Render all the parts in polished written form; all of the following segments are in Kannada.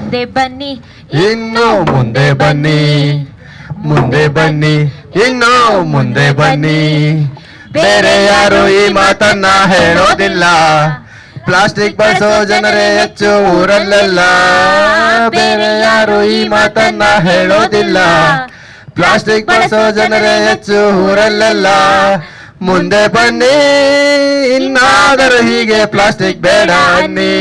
ಮುಂದೆ ಬನ್ನಿ, ಇನ್ನು ಮುಂದೆ ಬನ್ನಿ, ಮುಂದೆ ಬನ್ನಿ, ಇನ್ನು ಮುಂದೆ ಬನ್ನಿ. ಬೇರೆ ಯಾರು ಈ ಮಾತನ್ನ ಹೇಳೋದಿಲ್ಲ, ಪ್ಲಾಸ್ಟಿಕ್ ಬಳಸೋ ಜನರೇ ಹೆಚ್ಚು ಊರಲ್ಲೆಲ್ಲ. ಬೇರೆ ಯಾರು ಈ ಮಾತನ್ನ ಹೇಳೋದಿಲ್ಲ, ಪ್ಲಾಸ್ಟಿಕ್ ಬಳಸೋ ಜನರೇ ಹೆಚ್ಚು ಊರಲ್ಲೆಲ್ಲ. ಮುಂದೆ ಬನ್ನಿ, ಇನ್ನಾದರೂ ಹೀಗೆ ಪ್ಲಾಸ್ಟಿಕ್ ಬೇಡ ಅನ್ನಿ.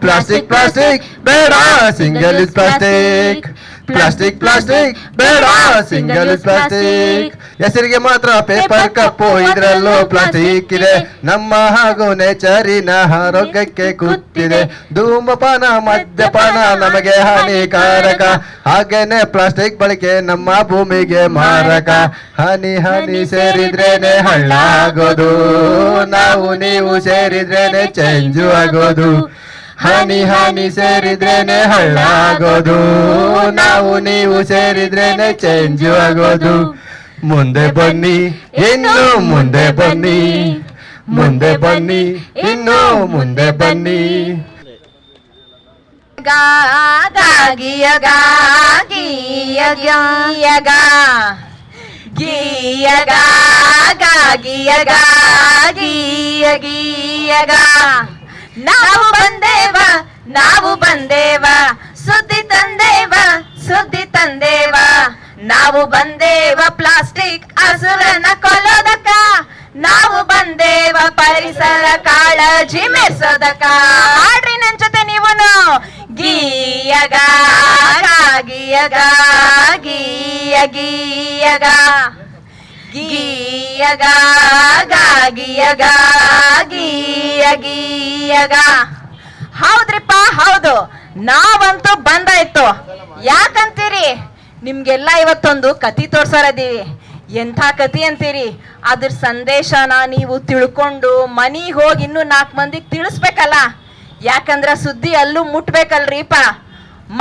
ಪ್ಲಾಸ್ಟಿಕ್ ಪ್ಲಾಸ್ಟಿಕ್ ಬೇಡ, single use plastic. Plastic plastic ಬೇಡ, ಸಿಂಗಲ್ ಯೂಸ್ ಪ್ಲಾಸ್ಟಿಕ್. ಹೆಸರಿಗೆ ಮಾತ್ರ ಪೇಪರ್ ಕಪ್ಪು, ಇದ್ರಲ್ಲೂ ಪ್ಲಾಸ್ಟಿಕ್ ಇದೆ. ನಮ್ಮ ಹಾಗೂ ನೇಚರಿನ ಆರೋಗ್ಯಕ್ಕೆ ಕೂತಿದೆ. ಧೂಮಪಾನ ಮದ್ಯಪಾನ ನಮಗೆ ಹಾನಿಕಾರಕ, ಹಾಗೇನೆ ಪ್ಲಾಸ್ಟಿಕ್ ಬಳಕೆ ನಮ್ಮ ಭೂಮಿಗೆ ಮಾರಕ. ಹನಿ ಹನಿ ಸೇರಿದ್ರೇನೆ ಹಳ್ಳ ಆಗೋದು, ನಾವು ನೀವು ಸೇರಿದ್ರೇನೆ ಚೇಂಜು ಆಗೋದು. ಹನಿ ಹನಿ ಸೇರಿದ್ರೇನೆ ಹಳ್ಳ ಆಗೋದು, ನಾವು ನೀವು ಸೇರಿದ್ರೇನೆ ಚೇಂಜು ಆಗೋದು. ಮುಂದೆ ಬನ್ನಿ, ಇನ್ನು ಮುಂದೆ ಬನ್ನಿ, ಮುಂದೆ ಬನ್ನಿ, ಇನ್ನು ಮುಂದೆ ಬನ್ನಿ. ಗಿಯಗ ಗಿಯಗ ಗಿಯಗ ಗಿಯಗ ಗಿಯಗ ನಾವು ಬಂದೇವ, ನಾವು ಬಂದೇವ, ಸುದ್ದಿ ತಂದೇವ, ಸುದ್ದಿ ತಂದೇವ. ನಾವು ಬಂದೇವ ಪ್ಲಾಸ್ಟಿಕ್ ಹಸುರನ್ನ ಕೊಲ್ಲೋದಕ್ಕ, ನಾವು ಬಂದೇವ ಪರಿಸರ ಕಾಳಜಿ ಮೆರ್ಸೋದಕ್ಕ. ಆಡ್ರಿ ನನ್ ಜೊತೆ ನೀವುನು. ಗೀಯಗ ಗೀಯಗ ಗೀಯ ಗೀಯಗ ಗೀಯಗ ಗೀಯಗ ಗೀಯ ಗೀಯಗ. ಹೌದ್ರಿಪ್ಪ ಹೌದು, ನಾವಂತೂ ಬಂದಾಯ್ತು. ಯಾಕಂತೀರಿ? ನಿಮ್ಗೆಲ್ಲ ಇವತ್ತೊಂದು ಕತಿ ತೋರ್ಸೋರದೀವಿ. ಎಂಥ ಕತಿ ಅಂತೀರಿ? ಅದ್ರ ಸಂದೇಶನ ನೀವು ತಿಳ್ಕೊಂಡು ಮನಿಗೆ ಹೋಗಿ ಇನ್ನೂ 4 ಮಂದಿಗೆ ತಿಳಿಸ್ಬೇಕಲ್ಲ. ಯಾಕಂದ್ರ ಸುದ್ದಿ ಅಲ್ಲೂ ಮುಟ್ಬೇಕಲ್ರಿಪ್ಪ.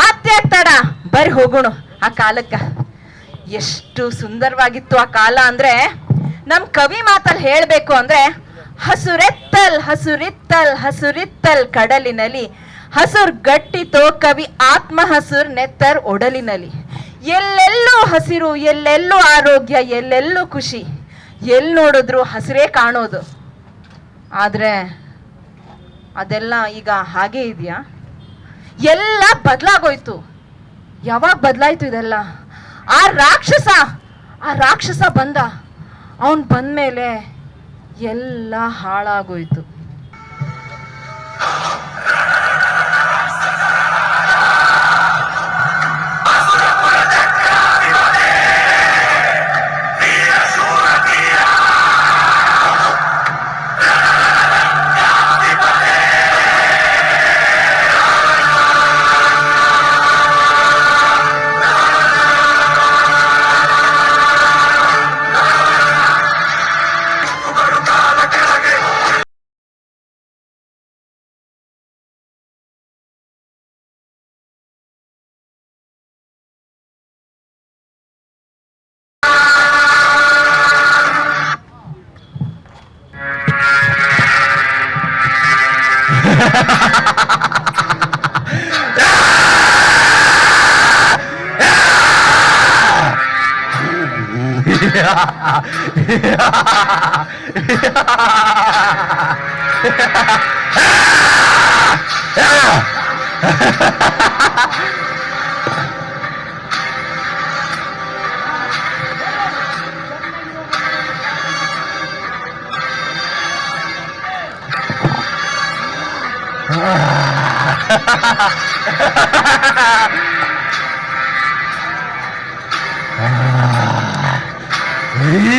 ಮತ್ತೆ ತಡ, ಬರ್ರಿ ಹೋಗೋಣ ಆ ಕಾಲಕ್ಕ. ಎಷ್ಟು ಸುಂದರವಾಗಿತ್ತು ಆ ಕಾಲ ಅಂದ್ರೆ, ನಮ್ ಕವಿ ಮಾತಲ್ಲಿ ಹೇಳ್ಬೇಕು ಅಂದ್ರೆ, ಹಸುರೆತ್ತಲ್ ಹಸುರಿತ್ತಲ್ ಹಸುರಿತ್ತಲ್ ಕಡಲಿನಲ್ಲಿ, ಹಸುರ್ ಗಟ್ಟಿತೋ ಕವಿ ಆತ್ಮ ಹಸುರ್ ನೆತ್ತರ್ ಒಡಲಿನಲ್ಲಿ. ಎಲ್ಲೆಲ್ಲೂ ಹಸಿರು, ಎಲ್ಲೆಲ್ಲೂ ಆರೋಗ್ಯ, ಎಲ್ಲೆಲ್ಲೂ ಖುಷಿ, ಎಲ್ಲಿ ನೋಡಿದ್ರು ಹಸಿರೇ ಕಾಣೋದು. ಆದ್ರೆ ಅದೆಲ್ಲ ಈಗ ಹಾಗೆ ಇದೆಯಾ? ಎಲ್ಲ ಬದಲಾಗೋಯ್ತು. ಯಾವಾಗ ಬದಲಾಯ್ತು ಇದೆಲ್ಲ? ಆ ರಾಕ್ಷಸ ಬಂದ. ಅವನ್ ಬಂದ್ಮೇಲೆ ಎಲ್ಲ ಹಾಳಾಗೋಯ್ತು.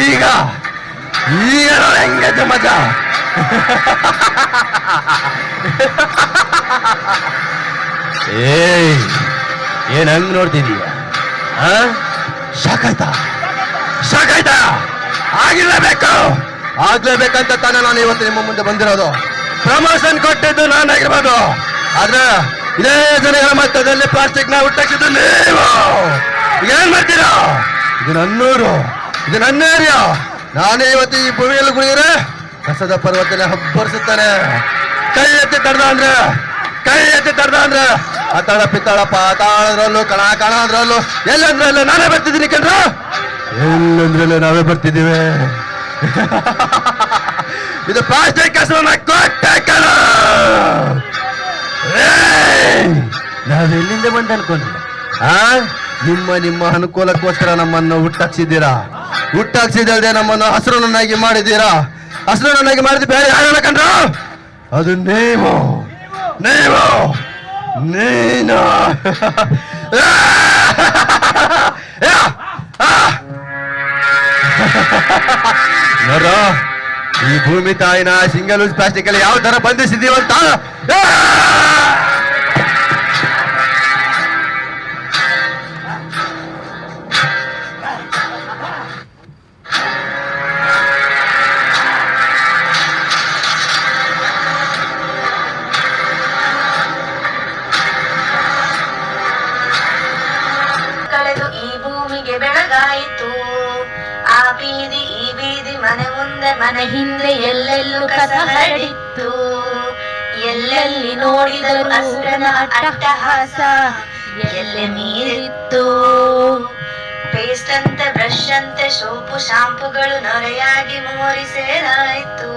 ಈಗ ಹೆಂಗೈತೆ ಮಜಾ? ಏನ್ ಹಂಗ್ ನೋಡ್ತಿದೀಯ? ಸಾಕಾಯ್ತಾ? ಆಗ್ಲೇಬೇಕಂತ ತಾನೇ ನಾನು ಇವತ್ತು ನಿಮ್ಮ ಮುಂದೆ ಬಂದಿರೋದು. ಪ್ರಮೋಷನ್ ಕೊಟ್ಟಿದ್ದು ನಾನಾಗಿರ್ಬೋದು, ಆದ್ರೆ ಇದೇ ಜನಗಳ ಮಟ್ಟದಲ್ಲಿ ಪ್ಲಾಸ್ಟಿಕ್ ನ ಹುಟ್ಟಾಕಿದ್ದು ನೀವು. ಏನ್ ಮಾಡ್ತೀರಾ? ಇದು ನನ್ನೂರು, ಇದು ನನ್ನ ಏರಿಯಾ. ನಾನೇ ಇವತ್ತು ಈ ಭೂಮಿಯಲ್ಲಿ ಕುಳಿದ್ರೆ ಕಸದ ಪರ್ವತನೆ ಹಬ್ಬರಿಸುತ್ತಾನೆ. ಕೈ ಎತ್ತಿ ತಡ್ದ ಅಂದ್ರೆ ಅತ್ತಾಳ ಪಿತ್ತಾಳ ಪಾತಾಳದ್ರಲ್ಲೂ ಕಣ ಅದ್ರಲ್ಲೂ ಎಲ್ಲಂದ್ರಲ್ಲೂ ನಾನೇ ಬರ್ತಿದ್ದೀನಿ ಕಣ್ರ. ಎಲ್ಲಂದ್ರಲ್ಲೂ ನಾವೇ ಬರ್ತಿದ್ದೀವಿ. ಇದು ಪ್ಲಾಸ್ಟಿಕ್ ಕಸವನ್ನ ಕೊಟ್ಟೆ ಕಣ. ನಾವೆಲ್ಲಿಂದ ಬಂದ ಅನ್ಕೊಂಡ್ರಿ? ನಿಮ್ಮ ಅನುಕೂಲಕ್ಕೋಸ್ಕರ ನಮ್ಮನ್ನು ಹುಟ್ಟಾಕ್ಸಿದಲ್ದೆ ನಮ್ಮನ್ನು ಹಸಿರನ್ನಾಗಿ ಮಾಡಿದ್ದೀರಾ. ಹಸಿರನ್ನಾಗಿ ಮಾಡಿದ ಬೇರೆ ಯಾರನ್ನ ಕಂಡ್ರು? ಅದು ನೀನು ನೋಡ್ರ, ಈ ಭೂಮಿ ತಾಯಿನ ಸಿಂಗಲ್ ಯೂಸ್ ಪ್ಲಾಸ್ಟಿಕ್ ಅಲ್ಲಿ ಯಾವ ತರ ಬಂಧಿಸಿದೀವಂತ. ಕಳೆದು ಈ ಭೂಮಿಗೆ ಬೆಳಗಾಯಿತು. ಆ ಬೀದಿ ಈ ಬೀದಿ, ಮನೆ ಮುಂದೆ ಮನೆ ಹಿಂದೆ ಎಲ್ಲೆಲ್ಲೂ ಕಸ ಹರಡಿತ್ತು. ಎಲ್ಲೆಲ್ಲಿ ನೋಡಿದರು ಅಸುರನ ಅಟ್ಟಹಾಸ ಎಲ್ಲೆ ಮೀರಿತ್ತು. ಪೇಸ್ಟ್ ಅಂತೆ, ಬ್ರಷ್ ಅಂತೆ, ಸೋಪು ಶಾಂಪುಗಳು ನೊರೆಯಾಗಿ ಮೋರಿ ಸೇರಾಯ್ತು.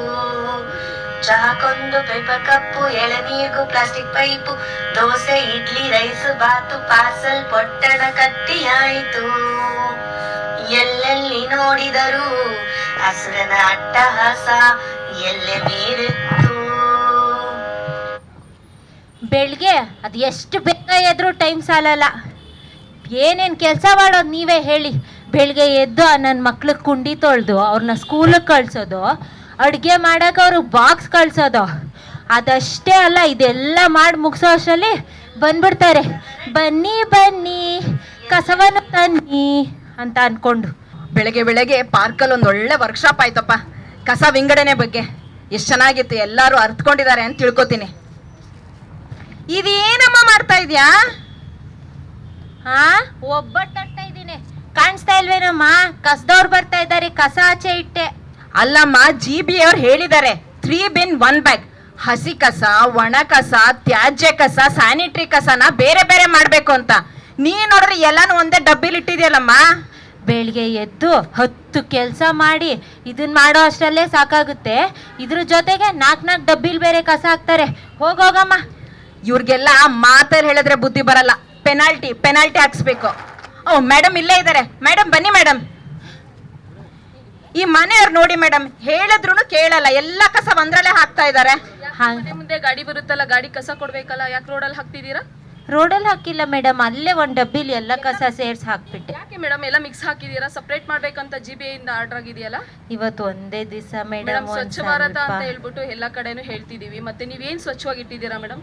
ಚಹಾಕೊಂದು ಪೇಪರ್ ಕಪ್ಪು, ಎಳೆನೀರಿಗೂ plastic pipe, dosa idli rice bath parcel ಪೊಟ್ಟಣ ಕಟ್ಟಿಯಾಯಿತು. ಎಲ್ಲೆಲ್ಲಿ ನೋಡಿದರೂ ಹಸುರನ ಅಟ್ಟಹಾಸ ಎಲ್ಲೆ ಮೀರಿತ್ತು. ಬೆಳಿಗ್ಗೆ ಅದು ಎಷ್ಟು ಬೇಗ ಎದ್ರು ಟೈಮ್ ಸಾಲಲ್ಲ. ಏನೇನು ಕೆಲಸ ಮಾಡೋದು ನೀವೇ ಹೇಳಿ. ಬೆಳಿಗ್ಗೆ ಎದ್ದು ನನ್ನ ಮಕ್ಳಿಗೆ ಕುಂಡಿ ತೊಳೆದು ಅವ್ರನ್ನ ಸ್ಕೂಲಿಗೆ ಕಳ್ಸೋದು, ಅಡುಗೆ ಮಾಡೋಕೆ ಅವ್ರಿಗೆ ಬಾಕ್ಸ್ ಕಳ್ಸೋದು, ಅದಷ್ಟೇ ಅಲ್ಲ, ಇದೆಲ್ಲ ಮಾಡಿ ಮುಗಿಸೋ ಅಷ್ಟರಲ್ಲಿ ಬಂದ್ಬಿಡ್ತಾರೆ. ಬನ್ನಿ ಕಸವನ್ನು ತನ್ನಿ ಅಂತ ಅಂದ್ಕೊಂಡು. ಬೆಳಗ್ಗೆ ಪಾರ್ಕಲ್ಲಿ ಒಂದು ಒಳ್ಳೆ ವರ್ಕ್ಶಾಪ್ ಆಯ್ತಪ್ಪ ಕಸ ವಿಂಗಡಣೆ ಬಗ್ಗೆ. ಎಷ್ಟು ಚೆನ್ನಾಗಿತ್ತು, ಎಲ್ಲರೂ ಅರ್ಥಕೊಂಡಿದ್ದಾರೆ ಅಂತ ತಿಳ್ಕೊತೀನಿ. ಇದೇನಮ್ಮ ಮಾಡ್ತಾ ಇದೀಯಾ? ಒಬ್ಬಟ್ಟಾಗ್ತಾ ಇದ್ದೀನಿ, ಕಾಣಿಸ್ತಾ ಇಲ್ವೇನಮ್ಮ? ಕಸದವ್ರು ಬರ್ತಾ ಇದ್ದಾರೆ, ಕಸ ಆಚೆ ಇಟ್ಟೆ. ಅಲ್ಲಮ್ಮ, GB ಅವ್ರು ಹೇಳಿದ್ದಾರೆ 3 bin 1 bag. ಹಸಿ ಕಸ, ಒಣ ಕಸ, ತ್ಯಾಜ್ಯ ಕಸ, ಸ್ಯಾನಿಟರಿ ಕಸನ ಬೇರೆ ಬೇರೆ ಮಾಡ್ಬೇಕು ಅಂತ. ನೀನ್ ನೋಡ್ರಿ ಎಲ್ಲಾನು ಒಂದೇ ಡಬ್ಬಿಲಿ ಇಟ್ಟಿದ್ಯಲ್ಲಮ್ಮ. ಬೆಳಿಗ್ಗೆ ಎದ್ದು 10 ಕೆಲಸ ಮಾಡಿ ಇದನ್ನ ಮಾಡೋ ಅಷ್ಟರಲ್ಲೇ ಸಾಕಾಗುತ್ತೆ. ಇದ್ರ ಜೊತೆಗೆ 4 ಡಬ್ಬಿಲ್ ಬೇರೆ ಕಸ ಹಾಕ್ತಾರೆ. ಹೋಗಮ್ಮ. ಇವ್ರಿಗೆಲ್ಲ ಮಾತಲ್ಲಿ ಹೇಳಿದ್ರೆ ಬುದ್ಧಿ ಬರಲ್ಲ. ಪೆನಾಲ್ಟಿ ಹಾಕ್ಸ್ಬೇಕು. ಓ ಮೇಡಮ್ ಇಲ್ಲೇ ಇದ್ದಾರೆ. ಮೇಡಮ್ ಬನ್ನಿ ಮೇಡಮ್. ಈ ಮನೆಯವ್ರು ನೋಡಿ ಮೇಡಮ್, ಹೇಳಿದ್ರು ಕೇಳಲ್ಲ, ಎಲ್ಲ ಕಸ ಒಂದ್ರಲ್ಲೇ ಹಾಕ್ತಾ ಇದ್ದಾರೆ. ಮುಂದೆ ಗಾಡಿ ಬರುತ್ತಲ್ಲ, ಗಾಡಿ ಕಸ ಕೊಡ್ಬೇಕಲ್ಲ, ಯಾಕೆ ರೋಡಲ್ಲಿ ಹಾಕ್ತಿದ್ದೀರಾ? ರೋಡಲ್ಲಿ ಹಾಕಿಲ್ಲ ಮೇಡಮ್, ಅಲ್ಲೇ ಒಂದು ಡಬ್ಬಿಲಿ ಎಲ್ಲ ಕಸ ಸೇರ್ಸಿ ಹಾಕ್ಬಿಟ್ಟೆ. ಯಾಕೆ ಮೇಡಮ್ ಎಲ್ಲ ಮಿಕ್ಸ್ ಹಾಕಿದ್ದೀರಾ? ಸಪ್ರೇಟ್ ಮಾಡ್ಬೇಕಂತ GB ಇಂದ ಆರ್ಡರ್ ಆಗಿದೆಯಲ್ಲ. ಇವತ್ತು ಒಂದೇ ದಿವಸ ಮೇಡಮ್, ಮೇಡಮ್. ಸ್ವಚ್ಛ ಭಾರತ ಅಂತ ಹೇಳ್ಬಿಟ್ಟು ಎಲ್ಲ ಕಡೆನೂ ಹೇಳ್ತಿದೀವಿ, ಮತ್ತೆ ನೀವೇನ್ ಸ್ವಚ್ಛವಾಗಿ ಇಟ್ಟಿದ್ದೀರಾ ಮೇಡಮ್?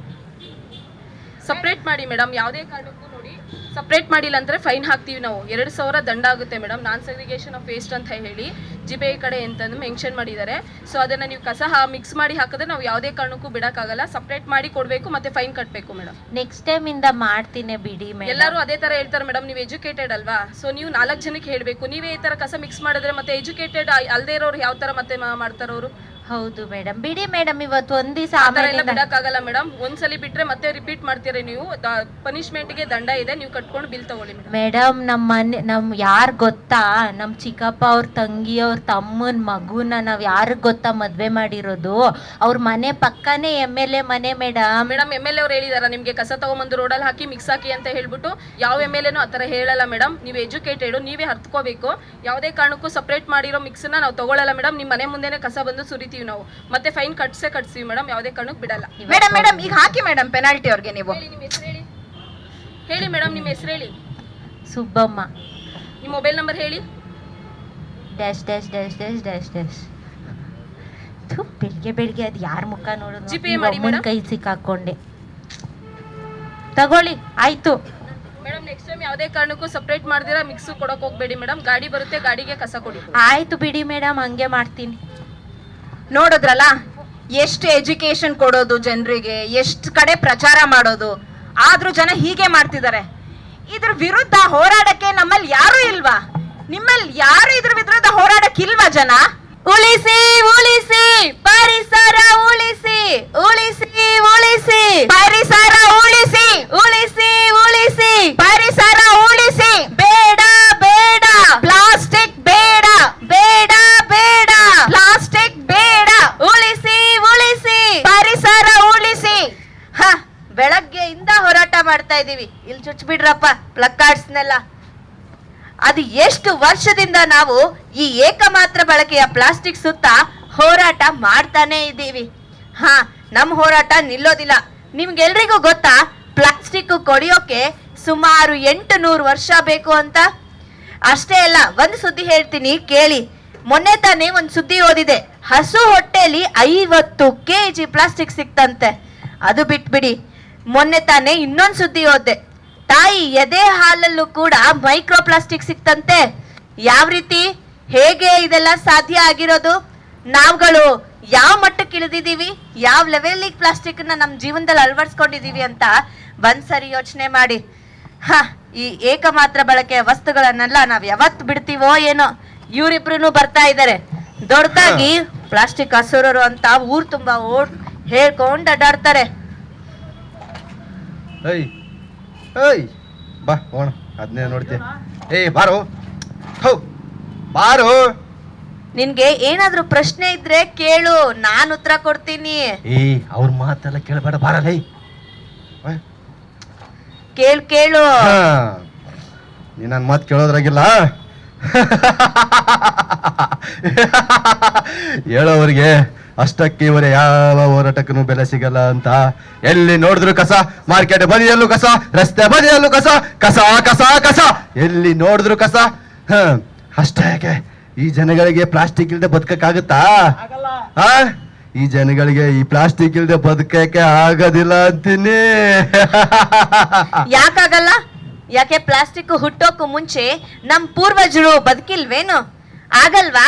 ಸಪ್ರೇಟ್ ಮಾಡಿ ಮೇಡಮ್, ಯಾವುದೇ ಕಾರಣಕ್ಕೂ ನೋಡಿ, ಸಪ್ರೇಟ್ ಮಾಡಿಲ್ಲ ಅಂದ್ರೆ ಫೈನ್ ಹಾಕ್ತೀವಿ ನಾವು. 2,000 ದಂಡ ಆಗುತ್ತೆ madam. Non segregation of waste ಅಂತ ಹೇಳಿ GB ಕಡೆ ಅಂತಂದು ಮೆನ್ಷನ್ ಮಾಡಿದ್ದಾರೆ. ಸೊ ಅದನ್ನ ನೀವು ಕಸ ಮಿಕ್ಸ್ ಮಾಡಿ ಹಾಕಿದ್ರೆ ನಾವು ಯಾವುದೇ ಕಾರಣಕ್ಕೂ ಬಿಡಕ್ಕಾಗಲ್ಲ. ಸಪ್ರೇಟ್ ಮಾಡಿ ಕೊಡ್ಬೇಕು, ಮತ್ತೆ ಫೈನ್ ಕಟ್ಟಬೇಕು ಮೇಡಮ್. ನೆಕ್ಸ್ಟ್ ಟೈಮ್ ಇಂದ ಮಾಡ್ತೀನಿ ಬಿಡಿ ಮೇಡಮ್. ಎಲ್ಲರೂ ಅದೇ ತರ ಹೇಳ್ತಾರೆ ಮೇಡಮ್. ನೀವು ಎಜುಕೇಟೆಡ್ ಅಲ್ವಾ? ಸೊ ನೀವು 4 ಜನಕ್ಕೆ ಹೇಳ್ಬೇಕು. ನೀವೇ ಈ ತರ ಕಸ ಮಿಕ್ಸ್ ಮಾಡಿದ್ರೆ ಮತ್ತೆ ಎಜುಕೇಟೆಡ್ ಅಲ್ದೇ ಇರೋರು ಯಾವ ತರ ಮತ್ತೆ ಮಾಡ್ತಾರೋರು? ಹೌದು ಮೇಡಮ್, ಬಿಡಿ ಮೇಡಮ್. ಇವತ್ತು ಒಂದ್ ದಿವಸ ಎಲ್ಲ ಬಿಡಕ್ಕಾಗಲ್ಲ ಮೇಡಮ್. ಒಂದ್ಸಲಿ ಬಿಟ್ರೆ ಮತ್ತೆ ರಿಪೀಟ್ ಮಾಡ್ತೀರಾ ನೀವು. ಪನಿಷ್ಮೆಂಟ್ಗೆ ದಂಡ ಇದೆ, ನೀವು ಕಟ್ಕೊಂಡು ಬಿಲ್ ತಗೊಳ್ಳಿ ಮೇಡಮ್. ನಮ್ ಯಾರ್ ಗೊತ್ತಾ, ನಮ್ ಚಿಕ್ಕಪ್ಪ ಅವ್ರ ತಂಗಿ ಅವ್ರ ತಮ್ಮನ್ ಮಗುನ ನಾವ್ ಯಾರಿಗ್ ಗೊತ್ತಾ ಮದ್ವೆ ಮಾಡಿರೋದು? ಅವ್ರ ಮನೆ ಪಕ್ಕನೇ MLA ಮನೆ ಮೇಡಮ್. MLA ಅವ್ರು ಹೇಳಿದಾರ ನಿಮ್ಗೆ ಕಸ ತಗೊಂಬಂದು ರೋಡಲ್ಲಿ ಹಾಕಿ ಮಿಕ್ಸ್ ಹಾಕಿ ಅಂತ ಹೇಳ್ಬಿಟ್ಟು? ಯಾವ MLAನೂ ಆತರ ಹೇಳಲ್ಲ ಮೇಡಮ್. ನೀವು ಎಜುಕೇಟೆಡ್, ನೀವೇ ಹರ್ತ್ಕೋಬೇಕು. ಯಾವುದೇ ಕಾರಣಕ್ಕೂ ಸಪ್ರೇಟ್ ಮಾಡಿರೋ ಮಿಕ್ಸ್ ನ ನಾವು ತಗೊಳ್ಳಲ್ಲ ಮೇಡಮ್. ನಿಮ್ ಮನೆ ಮುಂದೆನೆ ಕಸ ಬಂದು ಸುರಿತೀವಿ ನಾವು, ಮತ್ತೆ ಫೈನ್ ಕಟ್ಸ್ತೀವಿ ಮೇಡಮ್. ಯಾವುದೇ ಕಾರಣಕ್ಕೂ ಬಿಡಲ್ಲ ಮೇಡಮ್. ಈಗ ಹಾಕಿ ಮೇಡಮ್ ಪೆನಾಲ್ಟಿ ಅವ್ರಿಗೆ. ನೀವು ಹೇಳಿ ಮೇಡಮ್, ನಿಮ್ಮ ಹೆಸರು ಹೇಳಿ. ಸುಬ್ಬಮ್ಮ. ನಿಮ್ಮ ಮೊಬೈಲ್ ನಂಬರ್ ಹೇಳಿ. ಬೆಳಿಗ್ಗೆ ಅದು ಯಾರ ಮುಖ ನೋಡೋದು? GPay ಮಾಡಿ ಮೇಡಮ್. ಕೈ ಸಿಕ್ಕಾಕೊಂಡೆ. ತಗೊಳ್ಳಿ, ಆಯ್ತು ಮೇಡಮ್. ನೆಕ್ಸ್ಟ್ ಟೈಮ್ ಯಾವುದೇ ಕಾರಣಕ್ಕೂ ಸಪ್ರೇಟ್ ಮಾಡ್ದಿರಾ ಮಿಕ್ಸ್ ಕೊಡಕ್ ಹೋಗ್ಬೇಡಿ ಮೇಡಮ್. ಗಾಡಿ ಬರುತ್ತೆ, ಗಾಡಿಗೆ ಕಸ ಕೊಡಿ. ಆಯ್ತು ಬಿಡಿ ಮೇಡಮ್, ಹಂಗೆ ಮಾಡ್ತೀನಿ. ನೋಡಿದ್ರಲ್ಲ ಎಷ್ಟು ಎಜುಕೇಶನ್ ಕೊಡೋದು ಜನರಿಗೆ, ಎಷ್ಟು ಕಡೆ ಪ್ರಚಾರ ಮಾಡೋದು, ಆದ್ರೂ ಜನ ಹೀಗೆ ಮಾಡ್ತಿದ್ದಾರೆ. ಇದ್ರ ವಿರುದ್ಧ ಹೋರಾಡಕ್ಕೆ ನಮ್ಮಲ್ಲಿ ಯಾರು ಇಲ್ವಾ? ನಿಮ್ಮಲ್ಲಿ ಯಾರು ಇದ್ರ ವಿರುದ್ಧ ಹೋರಾಡಕ್ಕಿಲ್ವಾ ಜನ? ಉಳಿಸಿ ಪರಿಸರ, ಉಳಿಸಿ ಪರಿಸರ, ಉಳಿಸಿ ಬೆಳಗ್ಗೆಯಿಂದ ಹೋರಾಟ ಮಾಡ್ತಾ ಇದೀವಿ. ಇಲ್ಲಿ ಚುಚ್ಬಿಡ್ರಪ್ಪ ಪ್ಲಕ್ಕಾರ್ಡ್ಸ್ನೆಲ್ಲ. ಅದು ಎಷ್ಟು ವರ್ಷದಿಂದ ನಾವು ಈ ಏಕಮಾತ್ರ ಬಳಕೆಯ ಪ್ಲಾಸ್ಟಿಕ್ ಸುತ್ತ ಹೋರಾಟ ಮಾಡ್ತಾನೆ ಇದ್ದೀವಿ. ಹಾ, ನಮ್ ಹೋರಾಟ ನಿಲ್ಲೋದಿಲ್ಲ. ನಿಮ್ಗೆಲ್ರಿಗೂ ಗೊತ್ತಾ ಪ್ಲಾಸ್ಟಿಕ್ ಕೊಡಿಯೋಕೆ ಸುಮಾರು 800 ವರ್ಷ ಬೇಕು ಅಂತ. ಅಷ್ಟೇ ಅಲ್ಲ, ಒಂದು ಸುದ್ದಿ ಹೇಳ್ತೀನಿ ಕೇಳಿ. ಮೊನ್ನೆ ತಾನೇ ಒಂದು ಸುದ್ದಿ ಓದಿದೆ. ಹಸು ಹೊಟ್ಟೆಲಿ 50 kg ಪ್ಲಾಸ್ಟಿಕ್ ಸಿಕ್ತಂತೆ. ಅದು ಬಿಟ್ಬಿಡಿ, ಮೊನ್ನೆ ತಾನೇ ಇನ್ನೊಂದು ಸುದ್ದಿ ಓದ್ದೆ. ತಾಯಿ ಎದೆ ಹಾಲಲ್ಲೂ ಕೂಡ ಮೈಕ್ರೋ ಪ್ಲಾಸ್ಟಿಕ್ ಸಿಕ್ತಂತೆ. ಯಾವ ರೀತಿ, ಹೇಗೆ ಇದೆಲ್ಲ ಸಾಧ್ಯ ಆಗಿರೋದು? ನಾವುಗಳು ಯಾವ ಮಟ್ಟಕ್ಕೆ ಇಳಿದಿದ್ದೀವಿ, ಯಾವ ಲೆವೆಲಿಗೆ ಪ್ಲಾಸ್ಟಿಕ್ ನ ನಮ್ಮ ಜೀವನದಲ್ಲಿ ಅಳವಡಿಸ್ಕೊಂಡಿದೀವಿ ಅಂತ ಒಂದ್ಸರಿ ಯೋಚನೆ ಮಾಡಿ. ಈ ಏಕಮಾತ್ರ ಬಳಕೆಯ ವಸ್ತುಗಳನ್ನೆಲ್ಲ ನಾವ್ ಯಾವತ್ತು ಬಿಡ್ತೀವೋ ಏನೋ. ಇವರಿಬ್ರು ಬರ್ತಾ ಇದ್ದಾರೆ ದೊಡ್ಡದಾಗಿ ಪ್ಲಾಸ್ಟಿಕ್ ಹಸುರರು ಅಂತ ಊರ್ ತುಂಬಾ ಹೇಳ್ಕೊಂಡ್ ಅಡ್ಡಾಡ್ತಾರೆ. ಏಯ್ ಏಯ್ ಬಾ ಹೋಣ, ಅದನ್ನೇ ನೋಡ್ತೀಯ. ಏಯ್ ಬಾರೋ, ಹೌ ಬಾರೋ. ನಿನ್ಗೆ ಏನಾದ್ರೂ ಪ್ರಶ್ನೆ ಇದ್ರೆ ಕೇಳು, ನಾನ್ ಉತ್ತರ ಕೊಡ್ತೀನಿ. ಏಯ್ ಅವ್ರ ಮಾತೆಲ್ಲ ಕೇಳಬೇಡ, ಬಾರಲ್ಲ. ಕೇಳು. ನೀ ನನ್ನ ಮಾತು ಕೇಳೋದ್ರಾಗಿಲ್ಲ. ಹೇಳೋವ್ರಿಗೆ ಅಷ್ಟಕ್ಕೆ ಇವರೇ ಯಾವ ಹೋರಾಟಕ್ಕೂ ಬೆಲೆ ಸಿಗಲ್ಲ ಅಂತ. ಎಲ್ಲಿ ನೋಡಿದ್ರು ಕಸ, ಮಾರ್ಕೆಟ್ ಬದಿಯಲ್ಲೂ ಕಸ, ರಸ್ತೆ ಬದಿಯಲ್ಲೂ ಕಸ, ಕಸ ಕಸ ಕಸ, ಎಲ್ಲಿ ನೋಡಿದ್ರು ಕಸ. ಅಷ್ಟೇ ಯಾಕೆ ಈ ಜನಗಳಿಗೆ ಪ್ಲಾಸ್ಟಿಕ್ ಇಲ್ದೆ ಬದುಕಕ್ಕಾಗುತ್ತಾ? ಈ ಜನಗಳಿಗೆ ಈ ಪ್ಲಾಸ್ಟಿಕ್ ಇಲ್ದೆ ಬದುಕಕ್ಕೆ ಆಗೋದಿಲ್ಲ ಅಂತೀನಿ. ಯಾಕಾಗಲ್ಲ? ಯಾಕೆ ಪ್ಲಾಸ್ಟಿಕ್ ಹುಟ್ಟೋಕು ಮುಂಚೆ ನಮ್ ಪೂರ್ವಜರು ಬದುಕಿಲ್ವೇನು? ಆಗಲ್ವಾ?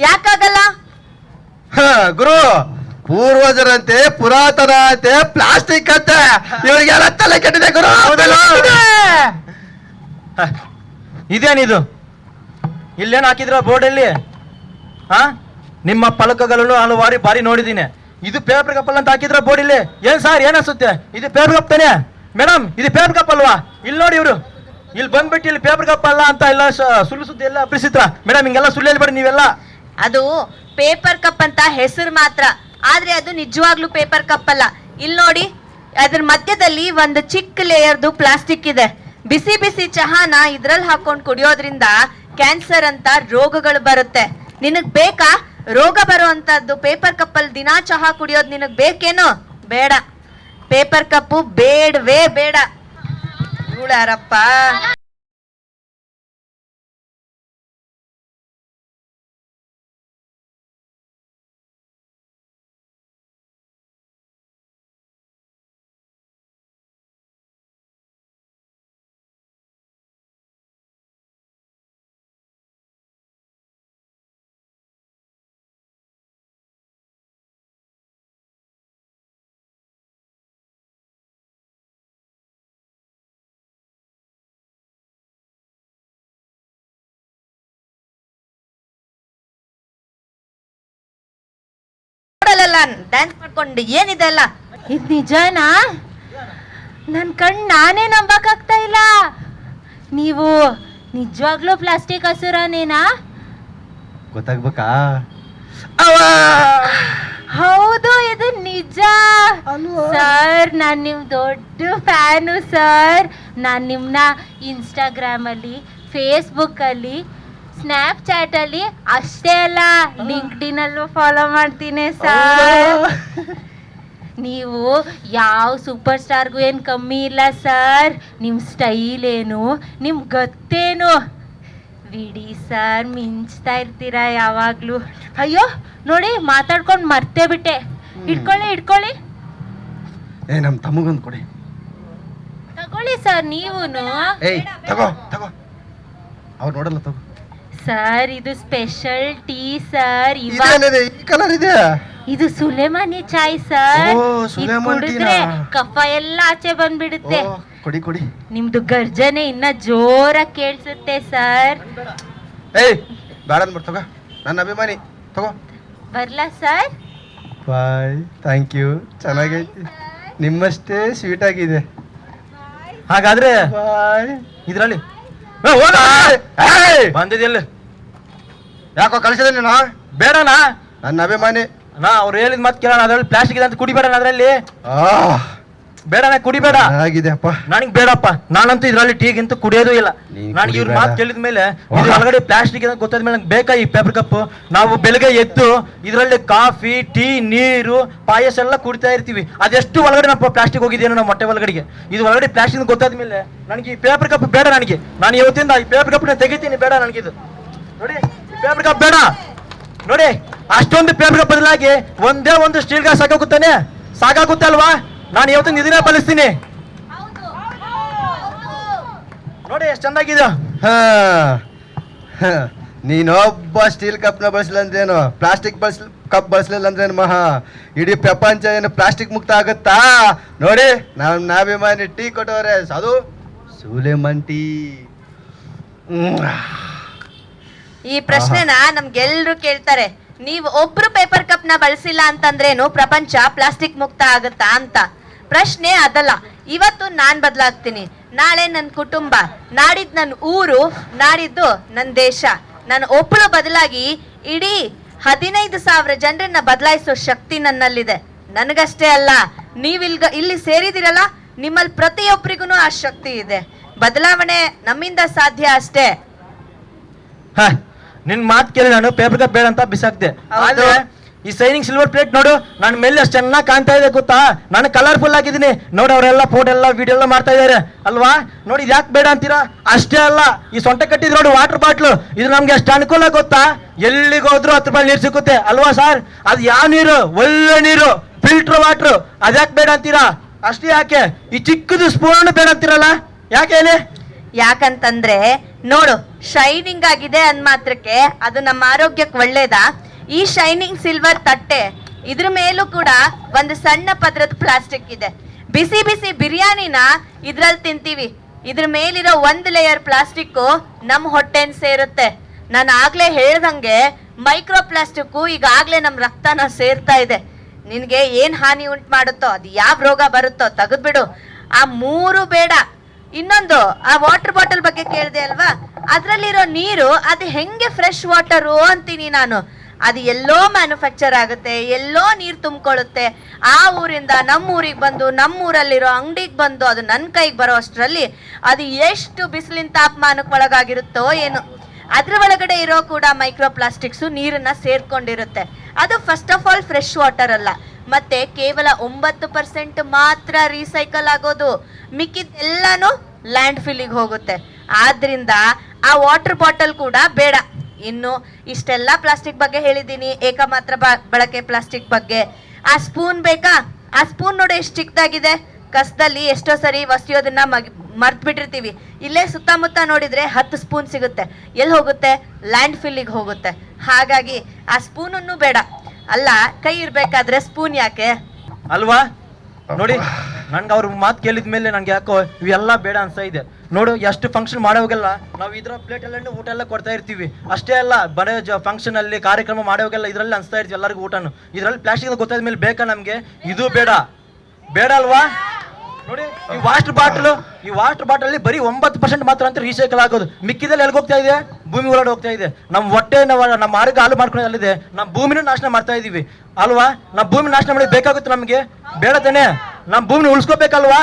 ಯಾಕಾಗಲ್ಲ? ಗುರು, ಪೂರ್ವಜರಂತೆ, ಪುರಾತನ ಅಂತೆ, ಪ್ಲಾಸ್ಟಿಕ್ ಅಂತೆ, ಇವರಿಗೆಲ್ಲ ತಲೆ ಕೆಟ್ಟಿದೆ ಗುರು. ಇದೇನಿದು? ಇಲ್ಲೇನು ಹಾಕಿದ್ರ ಬೋರ್ಡಲ್ಲಿ? ನಿಮ್ಮ ಫಲಕಗಳನ್ನು ಹಲವಾರು ಬಾರಿ ನೋಡಿದ್ದೀನಿ. ಇದು ಪೇಪರ್ ಕಪ್ ಅಂತ ಹಾಕಿದ್ರ ಬೋರ್ಡ್ ಇಲ್ಲಿ. ಏನ್ ಸರ್, ಏನ್ ಅನ್ಸುತ್ತೆ? ಇದು ಪೇಪರ್ ಕಪ್ ತಾನೆ ಮೇಡಮ್? ಇದು ಪೇಪರ್ ಕಪ್ ಅಲ್ವಾ? ಇಲ್ಲಿ ನೋಡಿ, ಇವರು ಇಲ್ಲಿ ಬಂದ್ಬಿಟ್ಟು ಇಲ್ಲಿ ಪೇಪರ್ ಕಪ್ ಅಲ್ಲ ಅಂತ ಎಲ್ಲ ಸುಳ್ಳು ಸುದ್ದಿ ಎಲ್ಲ ಅಪ್ರಿಸಿತ್ರ ಮೇಡಮ್. ಹಿಂಗೆಲ್ಲ ಸುಳ್ಳು ಹೇಳ್ಬೇಡಿ ನೀವೆಲ್ಲ. ಅದು ಪೇಪರ್ ಕಪ್ ಅಂತ ಹೆಸರು ಮಾತ್ರ, ಆದ್ರೆ ಅದು ನಿಜವಾಗ್ಲೂ ಪೇಪರ್ ಕಪ್ ಅಲ್ಲ. ಇಲ್ಲಿ ನೋಡಿ, ಅದ್ರ ಮಧ್ಯದಲ್ಲಿ ಒಂದು ಚಿಕ್ಕ ಲೇಯರ್ದು ಪ್ಲಾಸ್ಟಿಕ್ ಇದೆ. ಬಿಸಿ ಬಿಸಿ ಚಹಾನ ಇದ್ರಲ್ಲಿ ಹಾಕೊಂಡು ಕುಡಿಯೋದ್ರಿಂದ ಕ್ಯಾನ್ಸರ್ ಅಂತ ರೋಗಗಳು ಬರುತ್ತೆ. ನಿನಗ್ ಬೇಕಾ ರೋಗ ಬರುವಂತದ್ದು ಪೇಪರ್ ಕಪ್ಪಲ್ಲಿ ದಿನಾ ಚಹಾ ಕುಡಿಯೋದು? ನಿನಗ್ ಬೇಕೇನೋ? ಬೇಡ, ಪೇಪರ್ ಕಪ್ಪು ಬೇಡವೇ ಬೇಡ. ಇವಳ್ಯಾರಪ್ಪ? ಡ್ಯಾನ್ಸ್ ಮಾಡ್ಕೊಂಡು ಏನಿದೆ ಅಲ್ಲ? ಇದ್ ನಿಜನಾ? ನನ್ ಕಣ್ ನಾನೇ ನಂಬಕ್ಕಾಗ್ತಾ ಇಲ್ಲ. ನೀವು ನಿಜವಾಗ್ಲೂ ಪ್ಲಾಸ್ಟಿಕ್ ಹಸುರನೇನಾ? ಗೊತ್ತಾಗ್ಬೇಕಾ? ಹೌದು, ಇದು ನಿಜ ಸರ್. ನಾನ್ ನಿಮ್ ದೊಡ್ಡ ಫ್ಯಾನು ಸರ್. ನಾನ್ ನಿಮ್ನ ಇನ್ಸ್ಟಾಗ್ರಾಮ್ ಅಲ್ಲಿ, ಫೇಸ್ಬುಕ್ ಅಲ್ಲಿ, ಸ್ನ್ಯಾಪ್ಚಾಟ್ ಅಲ್ಲಿ, ಅಷ್ಟೇ ಅಲ್ಲ ಲಿಂಕ್ಡ್ಇನ್ ಅಲ್ಲೂ ಫಾಲೋ ಮಾಡ್ತೀನಿ ಸರ್. ನೀವು ಯಾವ ಸೂಪರ್ ಸ್ಟಾರ್ಗೂ ಏನು ಕಮ್ಮಿ ಇಲ್ಲ ಸರ್. ನಿಮ್ಮ ಸ್ಟೈಲ್ ಏನು, ನಿಮ್ ಗೊತ್ತೇನು? ಬಿಡಿ ಸರ್, ಮಿಂಚ್ತಾ ಇರ್ತೀರಾ ಯಾವಾಗ್ಲೂ. ಅಯ್ಯೋ ನೋಡಿ, ಮಾತಾಡ್ಕೊಂಡು ಮರ್ತೇ ಬಿಟ್ಟೆ. ಇಟ್ಕೊಳ್ಳಿ. ಏ, ನಮ್ ತಮ್ಮಗೊಂದು ಕೊಡಿ. ತಗೊಳ್ಳಿ ಸರ್ ನೀವುನು. ಏಯ್ ತಗೋ ತಗೋ, ಅವ್ರು ನೋಡಲ್ಲ, ತಗೋ ಸರ್. ಇದು ಸ್ಪೆಷಲ್ ಟೀ ಸರ್. ಈ ಕಲರ್ ಇದೆ. ಇದು ಸುಲೇಮಾನಿ ಚಾಯ್ ಸರ್. ಓ, ಇದು ಸುಲೇಮಾನಿ ಕುಡಿದ್ರೆ ಟೀನಾ? ಕಫ ಎಲ್ಲ ಆಚೆ ಬಂದ್ಬಿಡುತ್ತೆ. ಕೊಡಿ. ನಿಮ್ದು ಗರ್ಜನೆ ಇನ್ನ ಜೋರಾಗಿ ಕೇಳಿಸುತ್ತೆ ಸರ್. ಏಯ್ ಬೇಡ ಅನ್ಬಿಟ್ಟು ತಗೋ, ನನ್ನ ಅಭಿಮಾನಿ, ತಗೋ. ಬರ್ಲಾ ಸರ್? Bye, thank you. ಚೆನ್ನಾಗೈತಿ, ನಿಮ್ಮಷ್ಟೇ ಸ್ವೀಟ್ ಆಗಿದೆ. ಹಾಗಾದ್ರೆ ಬಾಯ್. ಇದ್ರಲ್ಲಿ ಬಂದಿದ್ಯಲ್ಲ? ಯಾಕೋ ಕಳಿಸಿದೆ ನೀನು? ಬೇಡನಾ? ನನ್ನ ಅಭಿಮಾನಿ. ಅವ್ರು ಹೇಳಿದ ಮತ್ತೆ ಕೇಳೋಣ. ಅದ್ರಲ್ಲಿ ಪ್ಲಾಸ್ಟಿಕ್ ಇದೆ ಅಂತ ಕುಡಿಬೇಡ ಅದ್ರಲ್ಲಿ. ಬೇಡನೇ ಕುಡಿಬೇಡ. ಆಗಿದೆ ಅಪ್ಪ. ನನಗ್ ಬೇಡಪ್ಪ, ನಾನಂತೂ ಇದ್ರಲ್ಲಿ ಟೀಗಿಂತೂ ಕುಡಿಯೋದು ಇಲ್ಲ. ನೀನ್ ನನಗೆ ಇವ್ರ ಕುಡಿಬೇಡ. ಮಾತು ಕೇಳಿದ ಮೇಲೆ ಇದು ಒಳಗಡೆ ಪ್ಲಾಸ್ಟಿಕ್ ಅಂತ ಗೊತ್ತಾದ ಮೇಲೆ ನಂಗೆ ಬೇಕಾ ಈ ಪೇಪರ್ ಕಪ್? ನಾವು ಬೆಳಗ್ಗೆ ಎದ್ದು ಇದರಲ್ಲಿ ಕಾಫಿ, ಟೀ, ನೀರು, ಪಾಯಸ ಎಲ್ಲ ಕುಡಿತಾ ಇರ್ತೀವಿ. ಅದೆಷ್ಟು ಒಳಗಡೆ ನಮ್ಮ ಪ್ಲಾಸ್ಟಿಕ್ ಹೋಗಿದೆಯೋ ನಮ್ಮ ಹೊಟ್ಟೆ ಒಳಗಡೆಗೆ. ಇದು ಒಳಗಡೆ ಪ್ಲಾಸ್ಟಿಕ್ ಗೊತ್ತಾದ ಮೇಲೆ ನನಗೆ ಈ ಪೇಪರ್ ಕಪ್ ಬೇಡ. ನನಗೆ ನಾನು ಇವತ್ತಿಂದ ಈ ಪೇಪರ್ ಕಪ್ ತೆಗಿತೀನಿ, ಬೇಡ ನನಗಿದು. ನೋಡಿ ಪೇಪರ್ ಕಪ್ ಬೇಡ. ನೋಡಿ ಅಷ್ಟೊಂದು ಪೇಪರ್ ಕಪ್ ಬದಲಾಗಿ ಒಂದೇ ಒಂದು ಸ್ಟೀಲ್ ಗ್ಲಾಸ್ ಸಾಕಾಗುತ್ತೆ ಅಲ್ವಾ? ನಾನು ಇವತ್ತಿನ ಇದನ್ನೇ ಬಳಸ್ತೀನಿ. ನೋಡಿ ಎಷ್ಟು ಚಂದಾಗಿದೆ. ನೀನೊಬ್ಬ ಸ್ಟೀಲ್ ಕಪ್ನ ಬಳಸಲಿಲ್ಲ ಅಂದ್ರೇನು, ಪ್ಲಾಸ್ಟಿಕ್ ಕಪ್ ಬಳಸಲಿಲ್ಲ ಅಂದ್ರೇನು ಮಹಾ ಇಡೀ ಪ್ರಪಂಚ ಏನು ಪ್ಲಾಸ್ಟಿಕ್ ಮುಕ್ತ ಆಗುತ್ತಾ? ನೋಡಿ ನಾಭಿಮಾನಿ ಟೀ ಕೊಟ್ಟವ್ರೆ, ಅದು ಸೂಲೆಮನ್ ಟೀ. ಈ ಪ್ರಶ್ನೆನ ನಮ್ಗೆಲ್ರು ಕೇಳ್ತಾರೆ, ನೀವು ಒಬ್ರು ಪೇಪರ್ ಕಪ್ ನ ಬಳಸಿಲ್ಲ ಅಂತಂದ್ರೇನು ಪ್ರಪಂಚ ಪ್ಲಾಸ್ಟಿಕ್ ಮುಕ್ತ ಆಗುತ್ತಾ ಅಂತ. ಪ್ರಶ್ನೆ ಅದಲ್ಲ. ಇವತ್ತು ನಾನ್ ಬದಲಾಗ್ತೀನಿ, ನಾಳೆ ನನ್ನ ಕುಟುಂಬ, ನಾಡಿದ್ದು ನನ್ನ ಊರು, ನಾಡಿದ್ದು ನನ್ನ ದೇಶ. ನಾನು ಒಬ್ಳು ಬದಲಾಗಿ ಇಡೀ 15,000 ಜನರನ್ನ ಬದಲಾಯಿಸೋ ಶಕ್ತಿ ನನ್ನಲ್ಲಿದೆ. ನನಗಷ್ಟೇ ಅಲ್ಲ, ಇಲ್ಲಿ ಸೇರಿದಿರಲ್ಲ, ನಿಮ್ಮಲ್ಲಿ ಪ್ರತಿಯೊಬ್ಬರಿಗೂ ಆ ಶಕ್ತಿ ಇದೆ. ಬದಲಾವಣೆ ನಮ್ಮಿಂದ ಸಾಧ್ಯ ಅಷ್ಟೇ. ನಿನ್ ಮಾತು ಕೇಳಿ ನಾನು ಪೇಪರ್ ಕಪ್ ಬೇಡ ಅಂತ ಬಿಸಾಕ್ದೆ. ಆದ್ರೆ ಈ ಸೈನಿಂಗ್ ಸಿಲ್ವರ್ ಪ್ಲೇಟ್ ನೋಡು, ನನ್ನ ಮೇಲೆ ಎಷ್ಟು ಚೆನ್ನಾಗಿ ಕಾಣ್ತಾ ಇದೆ ಗೊತ್ತಾ? ನಾನು ಕಲರ್ಫುಲ್ ಆಗಿದ್ದೀನಿ ನೋಡಿ. ಅವರೆಲ್ಲ ಫೋಟೋ ಎಲ್ಲ ವಿಡಿಯೋ ಎಲ್ಲ ಮಾಡ್ತಾ ಇದಾರೆ ಅಲ್ವಾ? ನೋಡಿ ಇದು ಯಾಕೆ ಬೇಡ ಅಂತೀರಾ? ಅಷ್ಟೇ ಅಲ್ಲ, ಈ ಸೊಂಟೆ ಕಟ್ಟಿದ್ ನೋಡಿ ವಾಟರ್ ಬಾಟ್ಲು, ಇದು ನಮ್ಗೆ ಎಷ್ಟು ಅನುಕೂಲ ಗೊತ್ತಾ? ಎಲ್ಲಿಗೆ ಹೋದ್ರು 10 ರೂಪಾಯಿ ನೀರು ಸಿಗುತ್ತೆ ಅಲ್ವಾ ಸರ್? ಅದು ಯಾವ ನೀರು? ಒಳ್ಳೆ ನೀರು, ಫಿಲ್ಟರ್ ವಾಟರ್. ಅದ್ಯಾಕೆ ಬೇಡ ಅಂತೀರಾ? ಅಷ್ಟೇ ಯಾಕೆ ಈ ಚಿಕ್ಕದು ಸ್ಪೂನ್ ಬೇಡ ಅಂತೀರಲ್ಲ, ಯಾಕೆ ಹೇಳಿ? ಯಾಕಂತಂದ್ರೆ ನೋಡು, ಶೈನಿಂಗ್ ಆಗಿದೆ ಅಂದ್ ಮಾತ್ರಕ್ಕೆ ಅದು ನಮ್ಮ ಆರೋಗ್ಯಕ್ಕೆ ಒಳ್ಳೇದಾ? ಈ ಶೈನಿಂಗ್ ಸಿಲ್ವರ್ ತಟ್ಟೆ, ಇದ್ರ ಮೇಲೂ ಕೂಡ ಒಂದು ಸಣ್ಣ ಪದ್ರದ ಪ್ಲಾಸ್ಟಿಕ್ ಇದೆ. ಬಿಸಿ ಬಿಸಿ ಬಿರಿಯಾನಿನ ಇದ್ರಲ್ಲಿ ತಿಂತೀವಿ, ಇದ್ರ ಮೇಲಿರೋ 1 ಲೇಯರ್ ಪ್ಲಾಸ್ಟಿಕ್ ನಮ್ ಹೊಟ್ಟೆನ್ ಸೇರುತ್ತೆ. ನಾನು ಆಗ್ಲೇ ಹೇಳ್ದಂಗೆ ಮೈಕ್ರೋ ಪ್ಲಾಸ್ಟಿಕ್ ಈಗಾಗ್ಲೇ ನಮ್ ರಕ್ತನ ಸೇರ್ತಾ ಇದೆ. ನಿನ್ಗೆ ಏನ್ ಹಾನಿ ಉಂಟು ಮಾಡುತ್ತೋ, ಅದು ಯಾವ ರೋಗ ಬರುತ್ತೋ ತೆಗೆದ್ಬಿಡು. ಆ 3 ಬೇಡ. ಇನ್ನೊಂದು, ಆ ವಾಟರ್ ಬಾಟಲ್ ಬಗ್ಗೆ ಕೇಳಿದೆ ಅಲ್ವಾ? ಅದ್ರಲ್ಲಿರೋ ನೀರು ಅದು ಹೆಂಗೆ ಫ್ರೆಶ್ ವಾಟರು ಅಂತೀನಿ ನಾನು. ಅದು ಎಲ್ಲೋ ಮ್ಯಾನುಫ್ಯಾಕ್ಚರ್ ಆಗುತ್ತೆ, ಎಲ್ಲೋ ನೀರು ತುಂಬಿಕೊಳ್ಳುತ್ತೆ. ಆ ಊರಿಂದ ನಮ್ಮ ಊರಿಗೆ ಬಂದು ನಮ್ಮೂರಲ್ಲಿರೋ ಅಂಗಡಿಗೆ ಬಂದು ಅದು ನನ್ನ ಕೈಗೆ ಬರೋ ಅಷ್ಟರಲ್ಲಿ ಅದು ಎಷ್ಟು ಬಿಸಿಲಿನ ತಾಪಮಾನಕ್ಕೆ ಒಳಗಾಗಿರುತ್ತೋ ಏನು. ಅದ್ರ ಒಳಗಡೆ ಇರೋ ಕೂಡ ಮೈಕ್ರೋ ಪ್ಲಾಸ್ಟಿಕ್ಸು ನೀರನ್ನ ಸೇರ್ಕೊಂಡಿರುತ್ತೆ. ಅದು first of all fresh water ಅಲ್ಲ. ಮತ್ತೆ ಕೇವಲ 9% ಮಾತ್ರ ರೀಸೈಕಲ್ ಆಗೋದು, ಮಿಕ್ಕಿದ್ದೆಲ್ಲಾನು ಲ್ಯಾಂಡ್ ಫಿಲ್ಲಿಗೆ ಹೋಗುತ್ತೆ. ಆದ್ರಿಂದ ಆ ವಾಟರ್ ಬಾಟಲ್ ಕೂಡ ಬೇಡ. ಇನ್ನು ಇಷ್ಟೆಲ್ಲ ಪ್ಲಾಸ್ಟಿಕ್ ಬಗ್ಗೆ ಹೇಳಿದ್ದೀನಿ, ಏಕಮಾತ್ರ ಬಳಕೆ ಪ್ಲಾಸ್ಟಿಕ್ ಬಗ್ಗೆ. ಆ ಸ್ಪೂನ್ ಬೇಕಾ? ಆ ಸ್ಪೂನ್ ನೋಡಿ ಎಷ್ಟು ಚಿಕ್ಕದಾಗಿದೆ. ಕಸದಲ್ಲಿ ಎಷ್ಟೋ ಸರಿ ಒಸಿಯೋದನ್ನ ಮರ್ತ್ ಬಿಟ್ಟಿರ್ತೀವಿ. ಇಲ್ಲೇ ಸುತ್ತಮುತ್ತ ನೋಡಿದ್ರೆ 10 ಸ್ಪೂನ್ ಸಿಗುತ್ತೆ. ಎಲ್ಲಿ ಹೋಗುತ್ತೆ? ಲ್ಯಾಂಡ್ ಫಿಲ್ಲಿಗೆ ಹೋಗುತ್ತೆ. ಹಾಗಾಗಿ ಆ ಸ್ಪೂನನ್ನು ಬೇಡ. ಅಲ್ಲ, ಕೈ ಇರ್ಬೇಕಾದ್ರೆ ಸ್ಪೂನ್ ಯಾಕೆ ಅಲ್ವಾ? ನೋಡಿ ನನ್ಗೆ ಅವ್ರ ಮಾತು ಕೇಳಿದ ಮೇಲೆ ನನ್ಗೆ ಯಾಕೋ ಇವೆಲ್ಲ ಬೇಡ ಅನ್ಸ್ತಾ ಇದೆ. ನೋಡು, ಎಷ್ಟು ಫಂಕ್ಷನ್ ಮಾಡೋವಾಗೆಲ್ಲ ನಾವು ಇದ್ರ ಪ್ಲೇಟ್ ಎಲ್ಲ ಊಟ ಎಲ್ಲ ಕೊಡ್ತಾ ಇರ್ತೀವಿ. ಅಷ್ಟೇ ಅಲ್ಲ, ಬರೀ ಫಂಕ್ಷನ್ ಅಲ್ಲಿ ಕಾರ್ಯಕ್ರಮ ಮಾಡೋವಾಗೆಲ್ಲ ಇದ್ರಲ್ಲಿ ಅನ್ಸ್ತಾ ಇರ್ತೀವಿ ಎಲ್ಲರಿಗೂ ಊಟನು. ಇದ್ರಲ್ಲಿ ಪ್ಲಾಸ್ಟಿಕ್ ಗೊತ್ತಾದ ಮೇಲೆ ಬೇಕಾ ನಮ್ಗೆ? ಇದು ಬೇಡ ಅಲ್ವಾ? ನೋಡಿ ಈ ವಾಟರ್ ಬಾಟಲ್ ಬರೀ 9% ಮಾತ್ರ ಅಂತ ರೀಸೈಕಲ್ ಆಗೋದು. ಮಿಕ್ಕಿದಲ್ಲಿ ಎಲ್ಲಿಗೆ ಹೋಗ್ತಾ ಇದೆ? ಭೂಮಿ ಒಳಗಡೆ ಹೋಗ್ತಾ ಇದೆ. ನಮ್ಮ ಹೊಟ್ಟೆ ನಮ್ಮ ಆರೋಗ್ಯ ಹಾಳು ಮಾಡ್ಕೊಳ್ಳೋದಲ್ಲಿದೆ, ನಮ್ಮ ಭೂಮಿನೂ ನಾಶನ ಮಾಡ್ತಾ ಇದೀವಿ ಅಲ್ವಾ? ನಮ್ಮ ಭೂಮಿ ನಾಶನ ಮಾಡಿ ಬೇಕಾಗುತ್ತೆ ನಮಗೆ? ಬೇಡ ತಾನೆ? ನಮ್ಮ ಭೂಮಿನ ಉಳಿಸ್ಕೋಬೇಕಲ್ವಾ?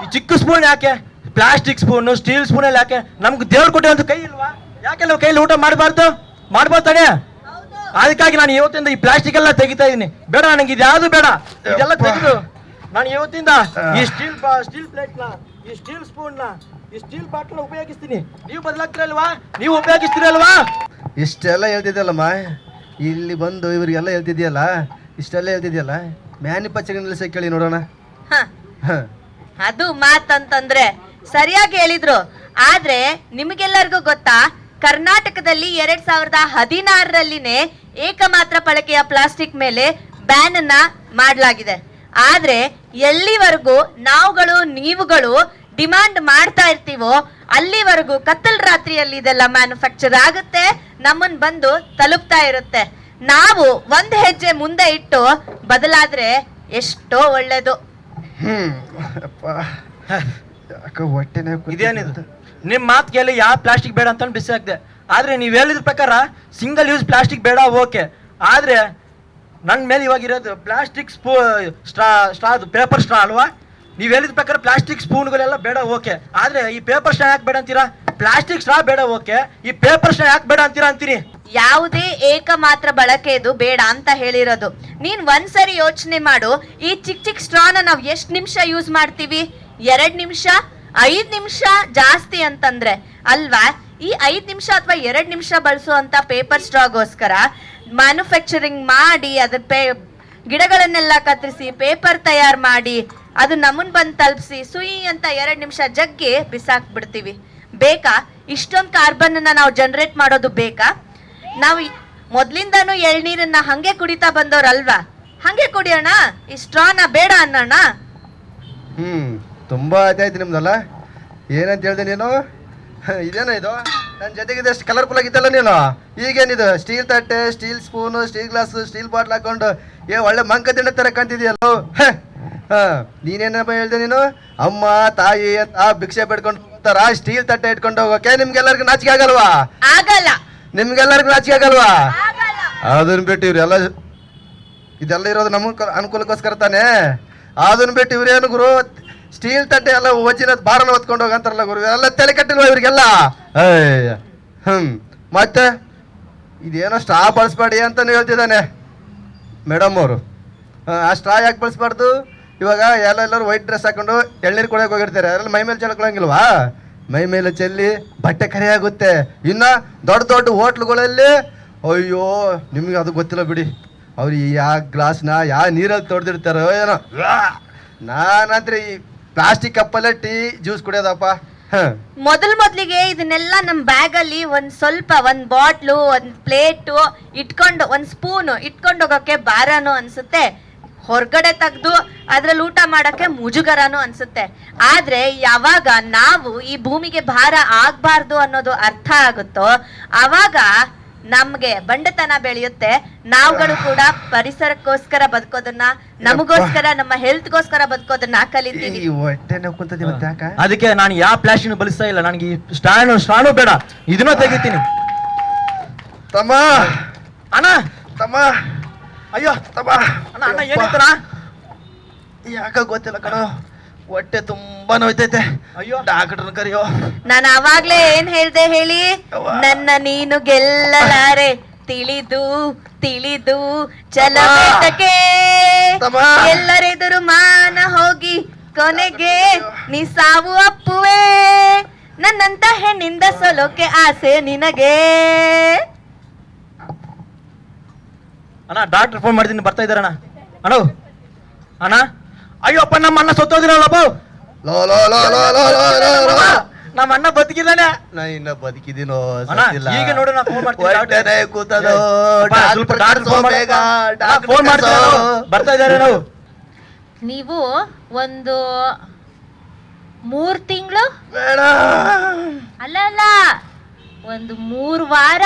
ಈ ಚಿಕ್ಕ ಸ್ಪೂನ್ ಯಾಕೆ? ಪ್ಲಾಸ್ಟಿಕ್ ಸ್ಪೂನು, ಸ್ಟೀಲ್ ಸ್ಪೂನಲ್ಲಿ ಯಾಕೆ? ನಮ್ಗೆ ದೇವ್ರು ಕೊಟ್ಟೆ ಅಂತ ಕೈ ಇಲ್ವಾ? ಯಾಕೆಲ್ಲ ಕೈಲಿ ಊಟ ಮಾಡಬಾರ್ದು ತಾನೆ? ಅದಕ್ಕಾಗಿ ನಾನು ಇವತ್ತಿಂದ ಈ ಪ್ಲಾಸ್ಟಿಕ್ ಎಲ್ಲ ತೆಗಿತಾ ಇದೀನಿ. ಬೇಡ, ನನಗೆ ಇದ್ಯಾವುದು ಬೇಡ. ಇದೆಲ್ಲ ತೆಗೆದು ನಾನು ಇವತ್ತಿಂದ ಈ ಸ್ಟೀಲ್ ಪ್ಲೇಟ್ನ, ಈ ಸ್ಟೀಲ್ ಸ್ಪೂನ್ನ, ಈ ಸ್ಟೀಲ್ ಬಾಟ್ಲ್ ಉಪಯೋಗಿಸ್ತೀನಿ. ನೀವು ಬದಲಾಗ್ತಿರಲ್ವಾ? ನೀವು ಉಪಯೋಗಿಸ್ತೀರಲ್ವಾ? ಇಷ್ಟೆಲ್ಲ ಹೇಳ್ತಿದ್ಯಲ್ಲಮ್ಮ, ಇಲ್ಲಿ ಬಂದು ಇವ್ರಿಗೆಲ್ಲ ಹೇಳ್ತಿದ್ಯಲ್ಲ, ಇಷ್ಟೆಲ್ಲ ಹೇಳ್ತಿದ್ಯಲ್ಲ, ಮ್ಯಾನುಫ್ಯಾಕ್ಚರಿಂಗ್ ನಿಲ್ಲಿಸ ಕೇಳಿ ನೋಡೋಣ. ಅದು ಮಾತಂತಂದ್ರೆ ಸರಿಯಾಗಿ ಹೇಳಿದ್ರು. ಆದ್ರೆ ನಿಮಗೆಲ್ಲರಿಗೂ ಗೊತ್ತಾ, ಕರ್ನಾಟಕದಲ್ಲಿ 2016ರಲ್ಲಿನೇ ಏಕಮಾತ್ರ ಬಳಕೆಯ ಪ್ಲಾಸ್ಟಿಕ್ ಮೇಲೆ ಬ್ಯಾನ್ ಅನ್ನ ಮಾಡಲಾಗಿದೆ. ಆದ್ರೆ ಎಲ್ಲಿವರೆಗೂ ನೀವುಗಳು ಡಿಮಾಂಡ್ ಮಾಡ್ತಾ ಇರ್ತೀವೋ ಅಲ್ಲಿವರೆಗೂ ಕತ್ತಲ್ ರಾತ್ರಿಯಲ್ಲಿ ಇದೆಲ್ಲ ಮ್ಯಾನುಫ್ಯಾಕ್ಚರ್ ಆಗುತ್ತೆ, ನಮ್ಮನ್ ಬಂದು ತಲುಪ್ತಾ ಇರುತ್ತೆ. ನಾವು ಒಂದ್ ಹೆಜ್ಜೆ ಮುಂದೆ ಇಟ್ಟು ಬದಲಾದ್ರೆ ಎಷ್ಟೋ ಒಳ್ಳೇದು. ಇದೇನಿದು? ನಿಮ್ ಮಾತು ಕೇಳಿ ಯಾವ ಪ್ಲಾಸ್ಟಿಕ್ ಬೇಡ ಅಂತ ಬಿಸಿ ಹಾಕ್ದೆ. ಆದ್ರೆ ನೀವ್ ಹೇಳಿದ ಪ್ರಕಾರ ಸಿಂಗಲ್ ಯೂಸ್ ಪ್ಲಾಸ್ಟಿಕ್ ಬೇಡ, ಓಕೆ. ಆದ್ರೆ ನನ್ನ ಮೇಲೆ ಇವಾಗ ಇರೋದು ಪ್ಲಾಸ್ಟಿಕ್ ಸ್ಟ್ರಾ ಅದು ಪೇಪರ್ ಸ್ಟ್ರಾ ಅಲ್ವಾ? ನೀವು ಹೇಳಿದ ಪ್ರಕಾರ ಪ್ಲಾಸ್ಟಿಕ್ ಸ್ಪೂನ್ಗಳೆಲ್ಲ ಬೇಡ, ಓಕೆ. ಆದ್ರೆ ಈ ಪೇಪರ್ ಸ್ಟ್ರಾ ಯಾಕೆ ಬೇಡ ಅಂತೀರಾ? ಪ್ಲಾಸ್ಟಿಕ್ ಸ್ಟ್ರಾ ಬೇಡ, ಓಕೆ. ಈ ಪೇಪರ್ ಸ್ಟ್ರಾ ಯಾಕೆ ಬೇಡ ಅಂತೀರಾ ಅಂತೀನಿ. ಯಾವುದೇ ಏಕ ಮಾತ್ರ ಬಳಕೆದು ಬೇಡ ಅಂತ ಹೇಳಿರೋದು. ನೀನ್ ಒಂದ್ಸರಿ ಯೋಚನೆ ಮಾಡು, ಈ ಚಿಕ್ಕ ಚಿಕ್ಕ ಸ್ಟ್ರಾನ ನಾವ್ ಎಷ್ಟ್ ನಿಮಿಷ ಯೂಸ್ ಮಾಡ್ತೀವಿ? 2 ನಿಮಿಷ, 5 ನಿಮಿಷ ಜಾಸ್ತಿ ಅಂತಂದ್ರೆ ಅಲ್ವಾ? ಈ 5 ನಿಮಿಷ ಅಥವಾ 2 ನಿಮಿಷ ಬಳಸುವಂತ ಪೇಪರ್ ಸ್ಟ್ರಾಗೋಸ್ಕರ ಮ್ಯಾನುಫ್ಯಾಕ್ಚರಿಂಗ್ ಮಾಡಿ ಅದ್ರ ಗಿಡಗಳನ್ನೆಲ್ಲ ಕತ್ತರಿಸಿ ಪೇಪರ್ ತಯಾರು ಮಾಡಿ ಅದು ನಮ್ಮನ್ ಬಂದು ತಲುಪಿಸಿ ಸುಯಿ ಅಂತ 2 ನಿಮಿಷ ಜಗ್ಗಿ ಬಿಸಾಕ್ ಬಿಡ್ತೀವಿ. ಬೇಕಾ? ಇಷ್ಟೊಂದು ಕಾರ್ಬನ್ ಅನ್ನ ನಾವು ಜನರೇಟ್ ಮಾಡೋದು ಬೇಕಾ? ನಾವು ಮೊದ್ಲಿಂದಾನು ಎಳ್ನೀರನ್ನ ಹಂಗೆ ಕುಡಿತಾ ಬಂದವ್ರಲ್ವಾ? ಹಂಗೆ ಕುಡಿಯೋಣ, ಈ ಸ್ಟ್ರಾನ ಬೇಡ ಅನ್ನೋಣ. ತುಂಬಾ ಆಯ್ತಾಯ್ತು ನಿಮ್ದಲ್ಲ. ಏನಂತ ಹೇಳ್ದೆ ನೀನು? ಇದೇನೋ ಇದು ನನ್ನ ಜೊತೆಗಿದೆ, ಅಷ್ಟು ಕಲರ್ಫುಲ್ ಆಗಿತ್ತಲ್ಲ ನೀನು. ಈಗೇನಿದು ಸ್ಟೀಲ್ ತಟ್ಟೆ, steel spoon, steel glass, steel bottle ಹಾಕೊಂಡು ಒಳ್ಳೆ ಮಂಕ ತಿಂಡ ತರ ಕಾಣ್ತಿದ್ಯಲ್ಲೋ. ನೀನೇನಪ್ಪ ಹೇಳ್ದೆ ನೀನು? ಅಮ್ಮ ತಾಯಿ ಅಂತ ಭಿಕ್ಷೆ ಬೇಡ್ಕೊಂಡು ಹೋಗ್ತಾರ, ಸ್ಟೀಲ್ ತಟ್ಟೆ ಇಟ್ಕೊಂಡು ಹೋಗೋಕೆ ನಿಮ್ಗೆಲ್ಲರಿಗೂ ನಾಚಿಕೆ ಆಗಲ್ವಾ? ಆಗಲ್ಲ. ನಿಮ್ಗೆಲ್ಲರಿಗೂ ನಾಚಿಕೆ ಆಗಲ್ವಾ? ಅದನ್ನ ಬಿಟ್ಟು ಇವ್ರೆಲ್ಲ ಇದೆಲ್ಲ ಇರೋದು ನಮ್ಮ ಅನುಕೂಲಕ್ಕೋಸ್ಕರ ತಾನೇ. ಅದನ್ನ ಬಿಟ್ಟು ಇವ್ರೇನು ಗುರು ಸ್ಟೀಲ್ ತಟ್ಟೆ ಎಲ್ಲ ವಜ್ಜಿನ ಬಾರನ ಹೊತ್ಕೊಂಡು ಹೋಗಂತಾರಲ್ಲ ಗುರು, ಎಲ್ಲ ತಲೆ ಕಟ್ಟಿಲ್ವ ಇವ್ರಿಗೆಲ್ಲ? ಮತ್ತೆ ಇದೇನೋ ಸ್ಟ್ರಾ ಬಳಸ್ಬೇಡಿ ಅಂತಾನು ಹೇಳ್ತಿದ್ದಾನೆ ಮೇಡಮ್ ಅವರು. ಆ ಸ್ಟ್ರಾ ಯಾಕೆ ಬಳಸ್ಬಾರ್ದು? ಇವಾಗ ಎಲ್ಲರೂ ವೈಟ್ ಡ್ರೆಸ್ ಹಾಕೊಂಡು ಎಳ್ನೀರು ಕುಡಿಯೋಕೆ ಹೋಗಿರ್ತಾರೆ, ಅದ್ರಲ್ಲಿ ಮೈ ಮೇಲೆ ಚೆಲ್ಕೊಳಂಗಿಲ್ವಾ? ಮೈ ಮೇಲೆ ಚೆಲ್ಲಿ ಬಟ್ಟೆ ಕರೆ ಆಗುತ್ತೆ. ಇನ್ನ ದೊಡ್ಡ ದೊಡ್ಡ ಹೋಟ್ಲುಗಳಲ್ಲಿ ಅಯ್ಯೋ ನಿಮ್ಗೆ ಅದು ಗೊತ್ತಿಲ್ಲ ಬಿಡಿ, ಅವ್ರು ಯಾವ ಗ್ಲಾಸ್ನ ಯಾವ ನೀರಲ್ಲಿ ತೊಡೆದಿರ್ತಾರೋ ಏನೋ. ನಾನಂದ್ರೆ ಈ ಪ್ಲಾಸ್ಟಿಕ್ ಕಪ್ಪಲ್ಲೇ ಟೀ ಜ್ಯೂಸ್ ಕುಡಿಯೋದಪ್ಪ. ಮೊದಲಿಗೆ ಇದನ್ನೆಲ್ಲ ನಮ್ ಬ್ಯಾಗ್ ಅಲ್ಲಿ ಒಂದ್ ಬಾಟ್ಲು, ಒಂದ್ ಪ್ಲೇಟು ಇಟ್ಕೊಂಡು, ಒಂದ್ ಸ್ಪೂನು ಇಟ್ಕೊಂಡು ಹೋಗಕ್ಕೆ ಭಾರನೂ ಅನ್ಸುತ್ತೆ, ಹೊರಗಡೆ ತೆಗ್ದು ಅದ್ರಲ್ಲಿ ಊಟ ಮಾಡಕ್ಕೆ ಮುಜುಗರನೂ ಅನ್ಸುತ್ತೆ. ಆದ್ರೆ ಯಾವಾಗ ನಾವು ಈ ಭೂಮಿಗೆ ಭಾರ ಆಗ್ಬಾರ್ದು ಅನ್ನೋದು ಅರ್ಥ ಆಗುತ್ತೋ ಅವಾಗ ನಮ್ಗೆ ಬಂಡತನ ಬೆಳೆಯುತ್ತೆ. ನಾವುಗಳು ಕೂಡ ಪರಿಸರಕ್ಕೋಸ್ಕರ ಬದುಕೋದನ್ನ, ನಮಗೋಸ್ಕರ, ನಮ್ಮ ಹೆಲ್ತ್ಗೋಸ್ಕರ ಬದುಕೋದನ್ನ ಕಲಿತೀವಿ. ಅದಕ್ಕೆ ನಾನು ಯಾವ ಪ್ಲಾಸ್ಟಿಕ್ ಬಳಸ್ತಾ ಇಲ್ಲ. ನನಗೆ ಈ ಸ್ಟ್ರಾನು ಬೇಡ, ಇದನ್ನ ತೆಗಿತೀನಿ. ತಮ್ಮ ಅಣ್ಣ, ತಮ್ಮ, ಅಯ್ಯೋ ತಮ್ಮ, ಅಣ್ಣ ಅಣ್ಣ ಏನಿತ್ತಣ್ಣ? ಯಾಕ ಗೊತ್ತಿಲ್ಲ ಕಣೋ, ಹೊಟ್ಟೆ ತುಂಬಾ ನೋಯ್ತೈತೆ. ಅಯ್ಯೋ ಡಾಕ್ಟರ್ನ ಕರಿಯೋ. ನಾನು ಅವಾಗ್ಲೇ ಏನ್ ಹೇಳ್ದೆ ಹೇಳಿ? ನನ್ನ ನೀನು ಗೆಲ್ಲಲಾರೆ, ತಿಳಿದು ತಿಳಿದು ಚಲಬೇಟಕ್ಕೆ, ಎಲ್ಲರೆದುರು ಮಾನ ಹೋಗಿ ಕೊನೆಗೆ ನೀ ಸಾವು ಅಪ್ಪುವೆ, ನನ್ನಂತ ಹೆಣ್ಣಿಂದ ಸೊಲೋಕೆ ಆಸೆ ನಿನಗೆ. ಅಣ್ಣ ಡಾಕ್ಟರ್ ಫೋನ್ ಮಾಡಿದ್ದೀನಿ, ಬರ್ತಾ ಇದ್ದಾರಣ್ಣ. ಅಣ್ಣ ಅಣ್ಣ, ಅಯ್ಯಪ್ಪ ನಮ್ಮ ಅಣ್ಣ ಸತ್ತೋದಿರಲ್ಲಪ್ಪ. ನಮ್ಮ ಅಣ್ಣ ಬದುಕಿದ್ದಾನೆ. ನಾ ಇನ್ನ ಬದುಕಿದೀನೋ ಈಗ ನೋಡು, ನಾ ಫೋನ್ ಮಾಡ್ತೀನಿ, ಬರ್ತಾ ಇದ್ದಾರೆ. ನಾವು ನೀವು ಒಂದು 3 ತಿಂಗಳು ಅಲ್ಲ ಅಲ್ಲ, ಒಂದು 3 ವಾರ,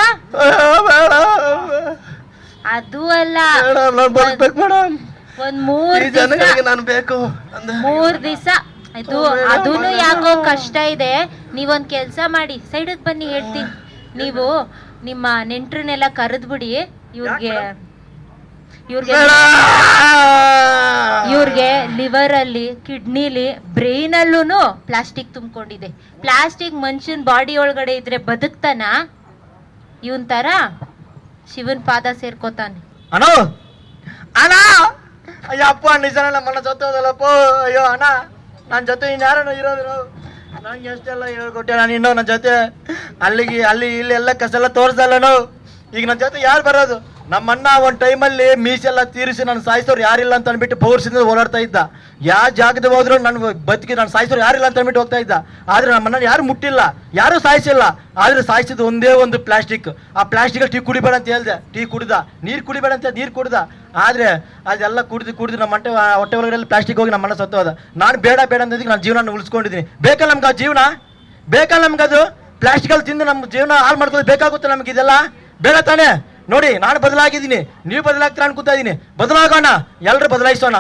ಅದು ಅಲ್ಲ, ಒಂದ್ 3 ದಿವಸ ಇದು ಅದೂನು ಯಾಕೋ ಕಷ್ಟ ಇದೆ. ನೀವೊಂದ್ ಕೆಲ್ಸ ಮಾಡಿ, ಸೈಡಿಗೆ ಬನ್ನಿ ಹೇಳ್ತೀನಿ. ನೀವು ನಿಮ್ಮ ನೆಂಟ್ರನ್ನೆಲ್ಲ ಕರೆದ್ಬಿಡಿ, ಇವ್ರಿಗೆ ಲಿವರ್ ಅಲ್ಲಿ, ಕಿಡ್ನಿಲಿ, ಬ್ರೈನ್ ಅಲ್ಲೂ ಪ್ಲಾಸ್ಟಿಕ್ ತುಂಬಿಕೊಂಡಿದೆ. ಪ್ಲಾಸ್ಟಿಕ್ ಮನುಷ್ಯನ್ ಬಾಡಿ ಒಳಗಡೆ ಇದ್ರೆ ಬದುಕ್ತಾನ? ಇವನ್ ತರ ಶಿವನ್ ಪಾದ ಸೇರ್ಕೋತಾನೆ. ಅಣ್ಣ ಅಣ್ಣ, ಅಯ್ಯಪ್ಪ ನಿಜನ ನಮ್ಮನ್ನ ಸತ್ತೋದಲ್ಲಪ್ಪ. ಅಯ್ಯೋ ಅಣ್ಣ, ನನ್ನ ಜೊತೆ ಇನ್ಯಾರನ್ನ ಇರೋದು? ನಂಗೆ ಎಷ್ಟೆಲ್ಲ ಹೇಳ್ಕೊಟ್ಟೆ ನಾನು, ಇನ್ನೂ ನನ್ನ ಜೊತೆ ಅಲ್ಲಿ ಇಲ್ಲಿ ಎಲ್ಲ ಕಸೆಲ್ಲ ತೋರಿಸಲ್ಲ. ಈಗ ನನ್ನ ಜೊತೆ ಯಾರು ಬರೋದು? ನಮ್ಮಣ್ಣ ಒಂದು ಟೈಮಲ್ಲಿ ಮೀಸೆಲ್ಲ ತೀರಿಸಿ ನನ್ನ ಸಾಯಿಸೋರು ಯಾರಿಲ್ಲ ಅಂತ ಅಂದ್ಬಿಟ್ಟು ಪೌರ್ಸಿಂದ ಓಡಾಡ್ತಾ ಇದ್ದ. ಯಾವ ಜಾಗದ ಹೋದ್ರು ನನ್ನ ಬದುಕಿ ನಾನು ಸಾಯಿಸೋರು ಯಾರಿಲ್ಲ ಅಂತ ಅಂದ್ಬಿಟ್ಟು ಹೋಗ್ತಾ ಇದ್ದ. ಆದ್ರೆ ನಮ್ಮಣ್ಣ ಯಾರು ಮುಟ್ಟಿಲ್ಲ, ಯಾರು ಸಾಯಿಸಿಲ್ಲ. ಆದ್ರೆ ಸಾಯಿಸಿದ್ದು ಒಂದೇ ಒಂದು ಪ್ಲಾಸ್ಟಿಕ್. ಆ ಪ್ಲಾಸ್ಟಿಕ್ ಟೀ ಕುಡಿಬೇಡ ಅಂತ ಹೇಳ್ದೆ, ಟೀ ಕುಡ್ದ. ನೀರು ಕುಡಿಬೇಡ ಅಂತ ನೀರು ಕುಡ್ದ. ಆದ್ರೆ ಅದೆಲ್ಲ ಕುಡಿದು ನಮ್ಮ ಹೊಟ್ಟೆ ಒಳಗಡೆ ಪ್ಲಾಸ್ಟಿಕ್ ಹೋಗಿ ನಮ್ಮಣ್ಣ ಸತ್ತೋದ. ನಾನು ಬೇಡ ಅಂದಿದ್ದಕ್ಕೆ ನಾನು ಜೀವನ ಉಳಿಸ್ಕೊಂಡಿದ್ದೀನಿ. ಬೇಕಲ್ಲ ನಮ್ಗೆ ಆ ಜೀವನ? ಬೇಕಲ್ಲ ನಮ್ಗೆ ಅದು? ಪ್ಲಾಸ್ಟಿಕಲ್ಲಿ ತಿಂದು ನಮ್ಮ ಜೀವನ ಹಾಳು ಮಾಡ್ಕೊಳ್ಳೋದು ಬೇಕಾಗುತ್ತೆ ನಮ್ಗೆ ಇದೆಲ್ಲ? ಬೇಡ ತಾನೇ? ನೋಡಿ, ನಾನು ಬದಲಾಗಿದ್ದೀನಿ, ನೀವು ಬದಲಾಗ್ತೀರ ಅನ್ಕೋತಾ ಇದ್ದೀನಿ. ಬದಲಾಗೋಣ, ಎಲ್ಲರೂ ಬದಲಾಯಿಸೋಣ.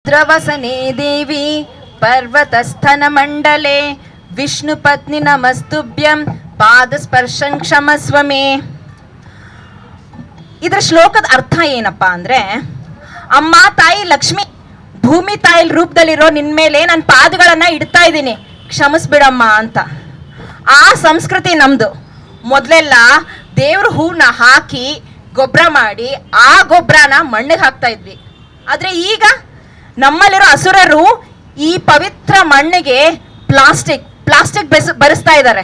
ದ್ರವಸನೆ ದೇವಿ ಪರ್ವತಸ್ಥನ ಮಂಡಲೆ ವಿಷ್ಣು ಪತ್ನಿ ನಮಸ್ತುಭ್ಯಂ ಪಾದ ಸ್ಪರ್ಶನ್ ಕ್ಷಮಸ್ವಮೇ. ಇದರ ಶ್ಲೋಕದ ಅರ್ಥ ಏನಪ್ಪಾ ಅಂದ್ರೆ, ಅಮ್ಮ ತಾಯಿ ಲಕ್ಷ್ಮಿ ಭೂಮಿ ತಾಯಿ ರೂಪದಲ್ಲಿರೋ ನಿನ್ ಮೇಲೆ ನನ್ನ ಪಾದಗಳನ್ನ ಇಡ್ತಾ ಇದ್ದೀನಿ, ಕ್ಷಮಿಸ್ಬಿಡಮ್ಮ ಅಂತ. ಆ ಸಂಸ್ಕೃತಿ ನಮ್ದು. ಮೊದಲೆಲ್ಲ ದೇವ್ರ ಹೂವನ್ನ ಹಾಕಿ ಗೊಬ್ಬರ ಮಾಡಿ ಆ ಗೊಬ್ಬರನ ಮಣ್ಣಿಗೆ ಹಾಕ್ತಾ ಇದ್ವಿ. ಆದ್ರೆ ಈಗ ನಮ್ಮಲ್ಲಿರೋ ಅಸುರರು ಈ ಪವಿತ್ರ ಮಣ್ಣಿಗೆ ಪ್ಲಾಸ್ಟಿಕ್ ಬರೆಸ್ತಾ ಇದ್ದಾರೆ.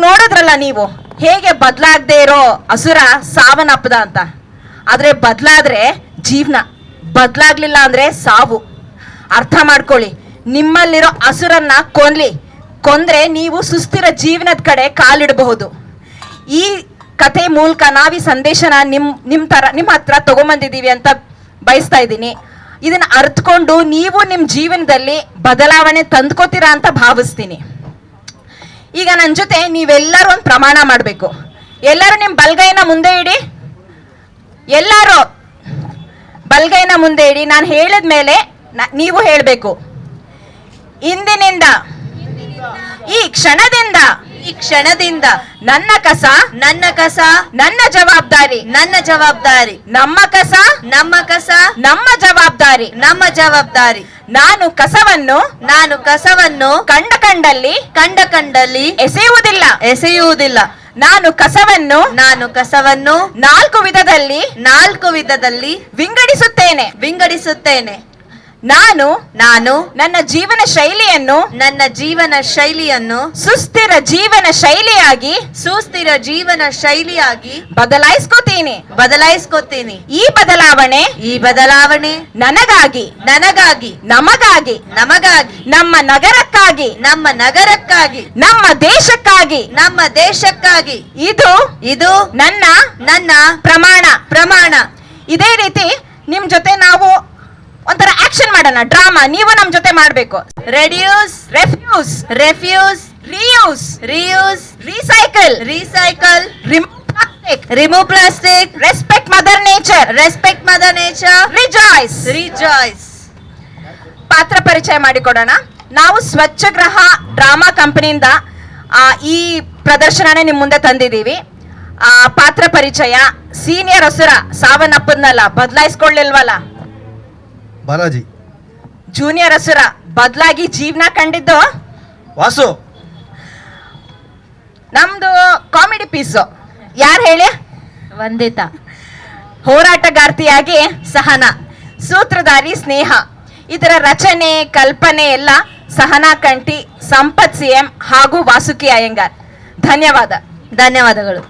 ನೋಡಿದ್ರಲ್ಲ ನೀವು ಹೇಗೆ ಬದಲಾಗದೆ ಇರೋ ಅಸುರ ಸಾವನ್ನಪ್ಪದ ಅಂತ. ಆದ್ರೆ ಬದಲಾದ್ರೆ ಜೀವನ, ಬದಲಾಗ್ಲಿಲ್ಲ ಅಂದ್ರೆ ಸಾವು. ಅರ್ಥ ಮಾಡ್ಕೊಳ್ಳಿ. ನಿಮ್ಮಲ್ಲಿರೋ ಅಸುರನ್ನ ಕೊಂದ್ರೆ ನೀವು ಸುಸ್ಥಿರ ಜೀವನದ ಕಡೆ ಕಾಲಿಡಬಹುದು. ಈ ಕಥೆ ಮೂಲಕ ನಾವೀ ಸಂದೇಶನ ನಿಮ್ಮ ಹತ್ರ ತಗೊಂಬಂದಿದ್ದೀವಿ ಅಂತ ಬಯಸ್ತಾ ಇದ್ದೀನಿ. ಇದನ್ನ ಅರ್ಥಕೊಂಡು ನೀವು ನಿಮ್ಮ ಜೀವನದಲ್ಲಿ ಬದಲಾವಣೆ ತಂದ್ಕೋತೀರಾ ಅಂತ ಭಾವಿಸ್ತೀನಿ. ಈಗ ನನ್ನ ಜೊತೆ ನೀವೆಲ್ಲರೂ ಒಂದು ಪ್ರಮಾಣ ಮಾಡಬೇಕು. ಎಲ್ಲರೂ ನಿಮ್ಮ ಬಲ್ಗೈನ ಮುಂದೆ ಇಡಿ. ಎಲ್ಲರೂ ಬಲ್ಗೈನ ಮುಂದೆ ಇಡಿ. ನಾನು ಹೇಳಿದ ಮೇಲೆ ನೀವು ಹೇಳಬೇಕು. ಇಂದಿನಿಂದ ಈ ಕ್ಷಣದಿಂದ ನನ್ನ ಕಸ ನನ್ನ ಜವಾಬ್ದಾರಿ ನಮ್ಮ ಕಸ ನಮ್ಮ ಜವಾಬ್ದಾರಿ. ನಾನು ಕಸವನ್ನು ಕಂಡಲ್ಲಿ ಎಸೆಯುವುದಿಲ್ಲ. ನಾನು ಕಸವನ್ನು 4 ವಿಧದಲ್ಲಿ ವಿಂಗಡಿಸುತ್ತೇನೆ. ನಾನು ನನ್ನ ಜೀವನ ಶೈಲಿಯನ್ನು ಸುಸ್ಥಿರ ಜೀವನ ಶೈಲಿಯಾಗಿ ಬದಲಾಯಿಸ್ಕೋತೀನಿ. ಈ ಬದಲಾವಣೆ ನನಗಾಗಿ ನಮಗಾಗಿ ನಮ್ಮ ನಗರಕ್ಕಾಗಿ ನಮ್ಮ ದೇಶಕ್ಕಾಗಿ ಇದು ನನ್ನ ಪ್ರಮಾಣ. ಇದೇ ರೀತಿ ನಿಮ್ ಜೊತೆ ನಾವು ಒಂಥರ ಆಕ್ಷನ್ ಮಾಡೋಣ, ಡ್ರಾಮಾ. ನೀವು ನಮ್ ಜೊತೆ ಮಾಡ್ಬೇಕು. Reduce, refuse, reuse, recycle, remove plastic, respect mother nature, rejoice. ಪಾತ್ರ ಪರಿಚಯ ಮಾಡಿಕೊಡೋಣ. ನಾವು ಸ್ವಚ್ಛಗ್ರಹ ಡ್ರಾಮಾ ಕಂಪನಿಯಿಂದ ಈ ಪ್ರದರ್ಶನನೇ ನಿಮ್ ಮುಂದೆ ತಂದಿದ್ದೀವಿ. ಪಾತ್ರ ಪರಿಚಯ: ಸೀನಿಯರ್ ಅಸುರ ಸಾವನ್ನಪ್ಪದ್ನಲ್ಲ, ಬದಲಾಯಿಸ್ಕೊಳ್ಳಿಲ್ವಲ್ಲ ಬಾಲಾಜಿ. ಜೂನಿಯರ್ ಅಸುರ ಬದಲಾಗಿ ಜೀವನ ಕಂಡಿದ್ದು ವಾಸು. ನಮ್ದು ಕಾಮಿಡಿ ಪೀಸು ಯಾರು ಹೇಳಿ? ವಂದಿತಾ. ಹೋರಾಟಗಾರ್ತಿಯಾಗಿ ಸಹನಾ. ಸೂತ್ರಧಾರಿ ಸ್ನೇಹ. ಇದರ ರಚನೆ ಕಲ್ಪನೆ ಎಲ್ಲ ಸಹನಾ ಕಂಠಿ, ಸಂಪತ್ CM ಹಾಗೂ ವಾಸುಕಿ ಅಯ್ಯಂಗಾರ್. ಧನ್ಯವಾದಗಳು.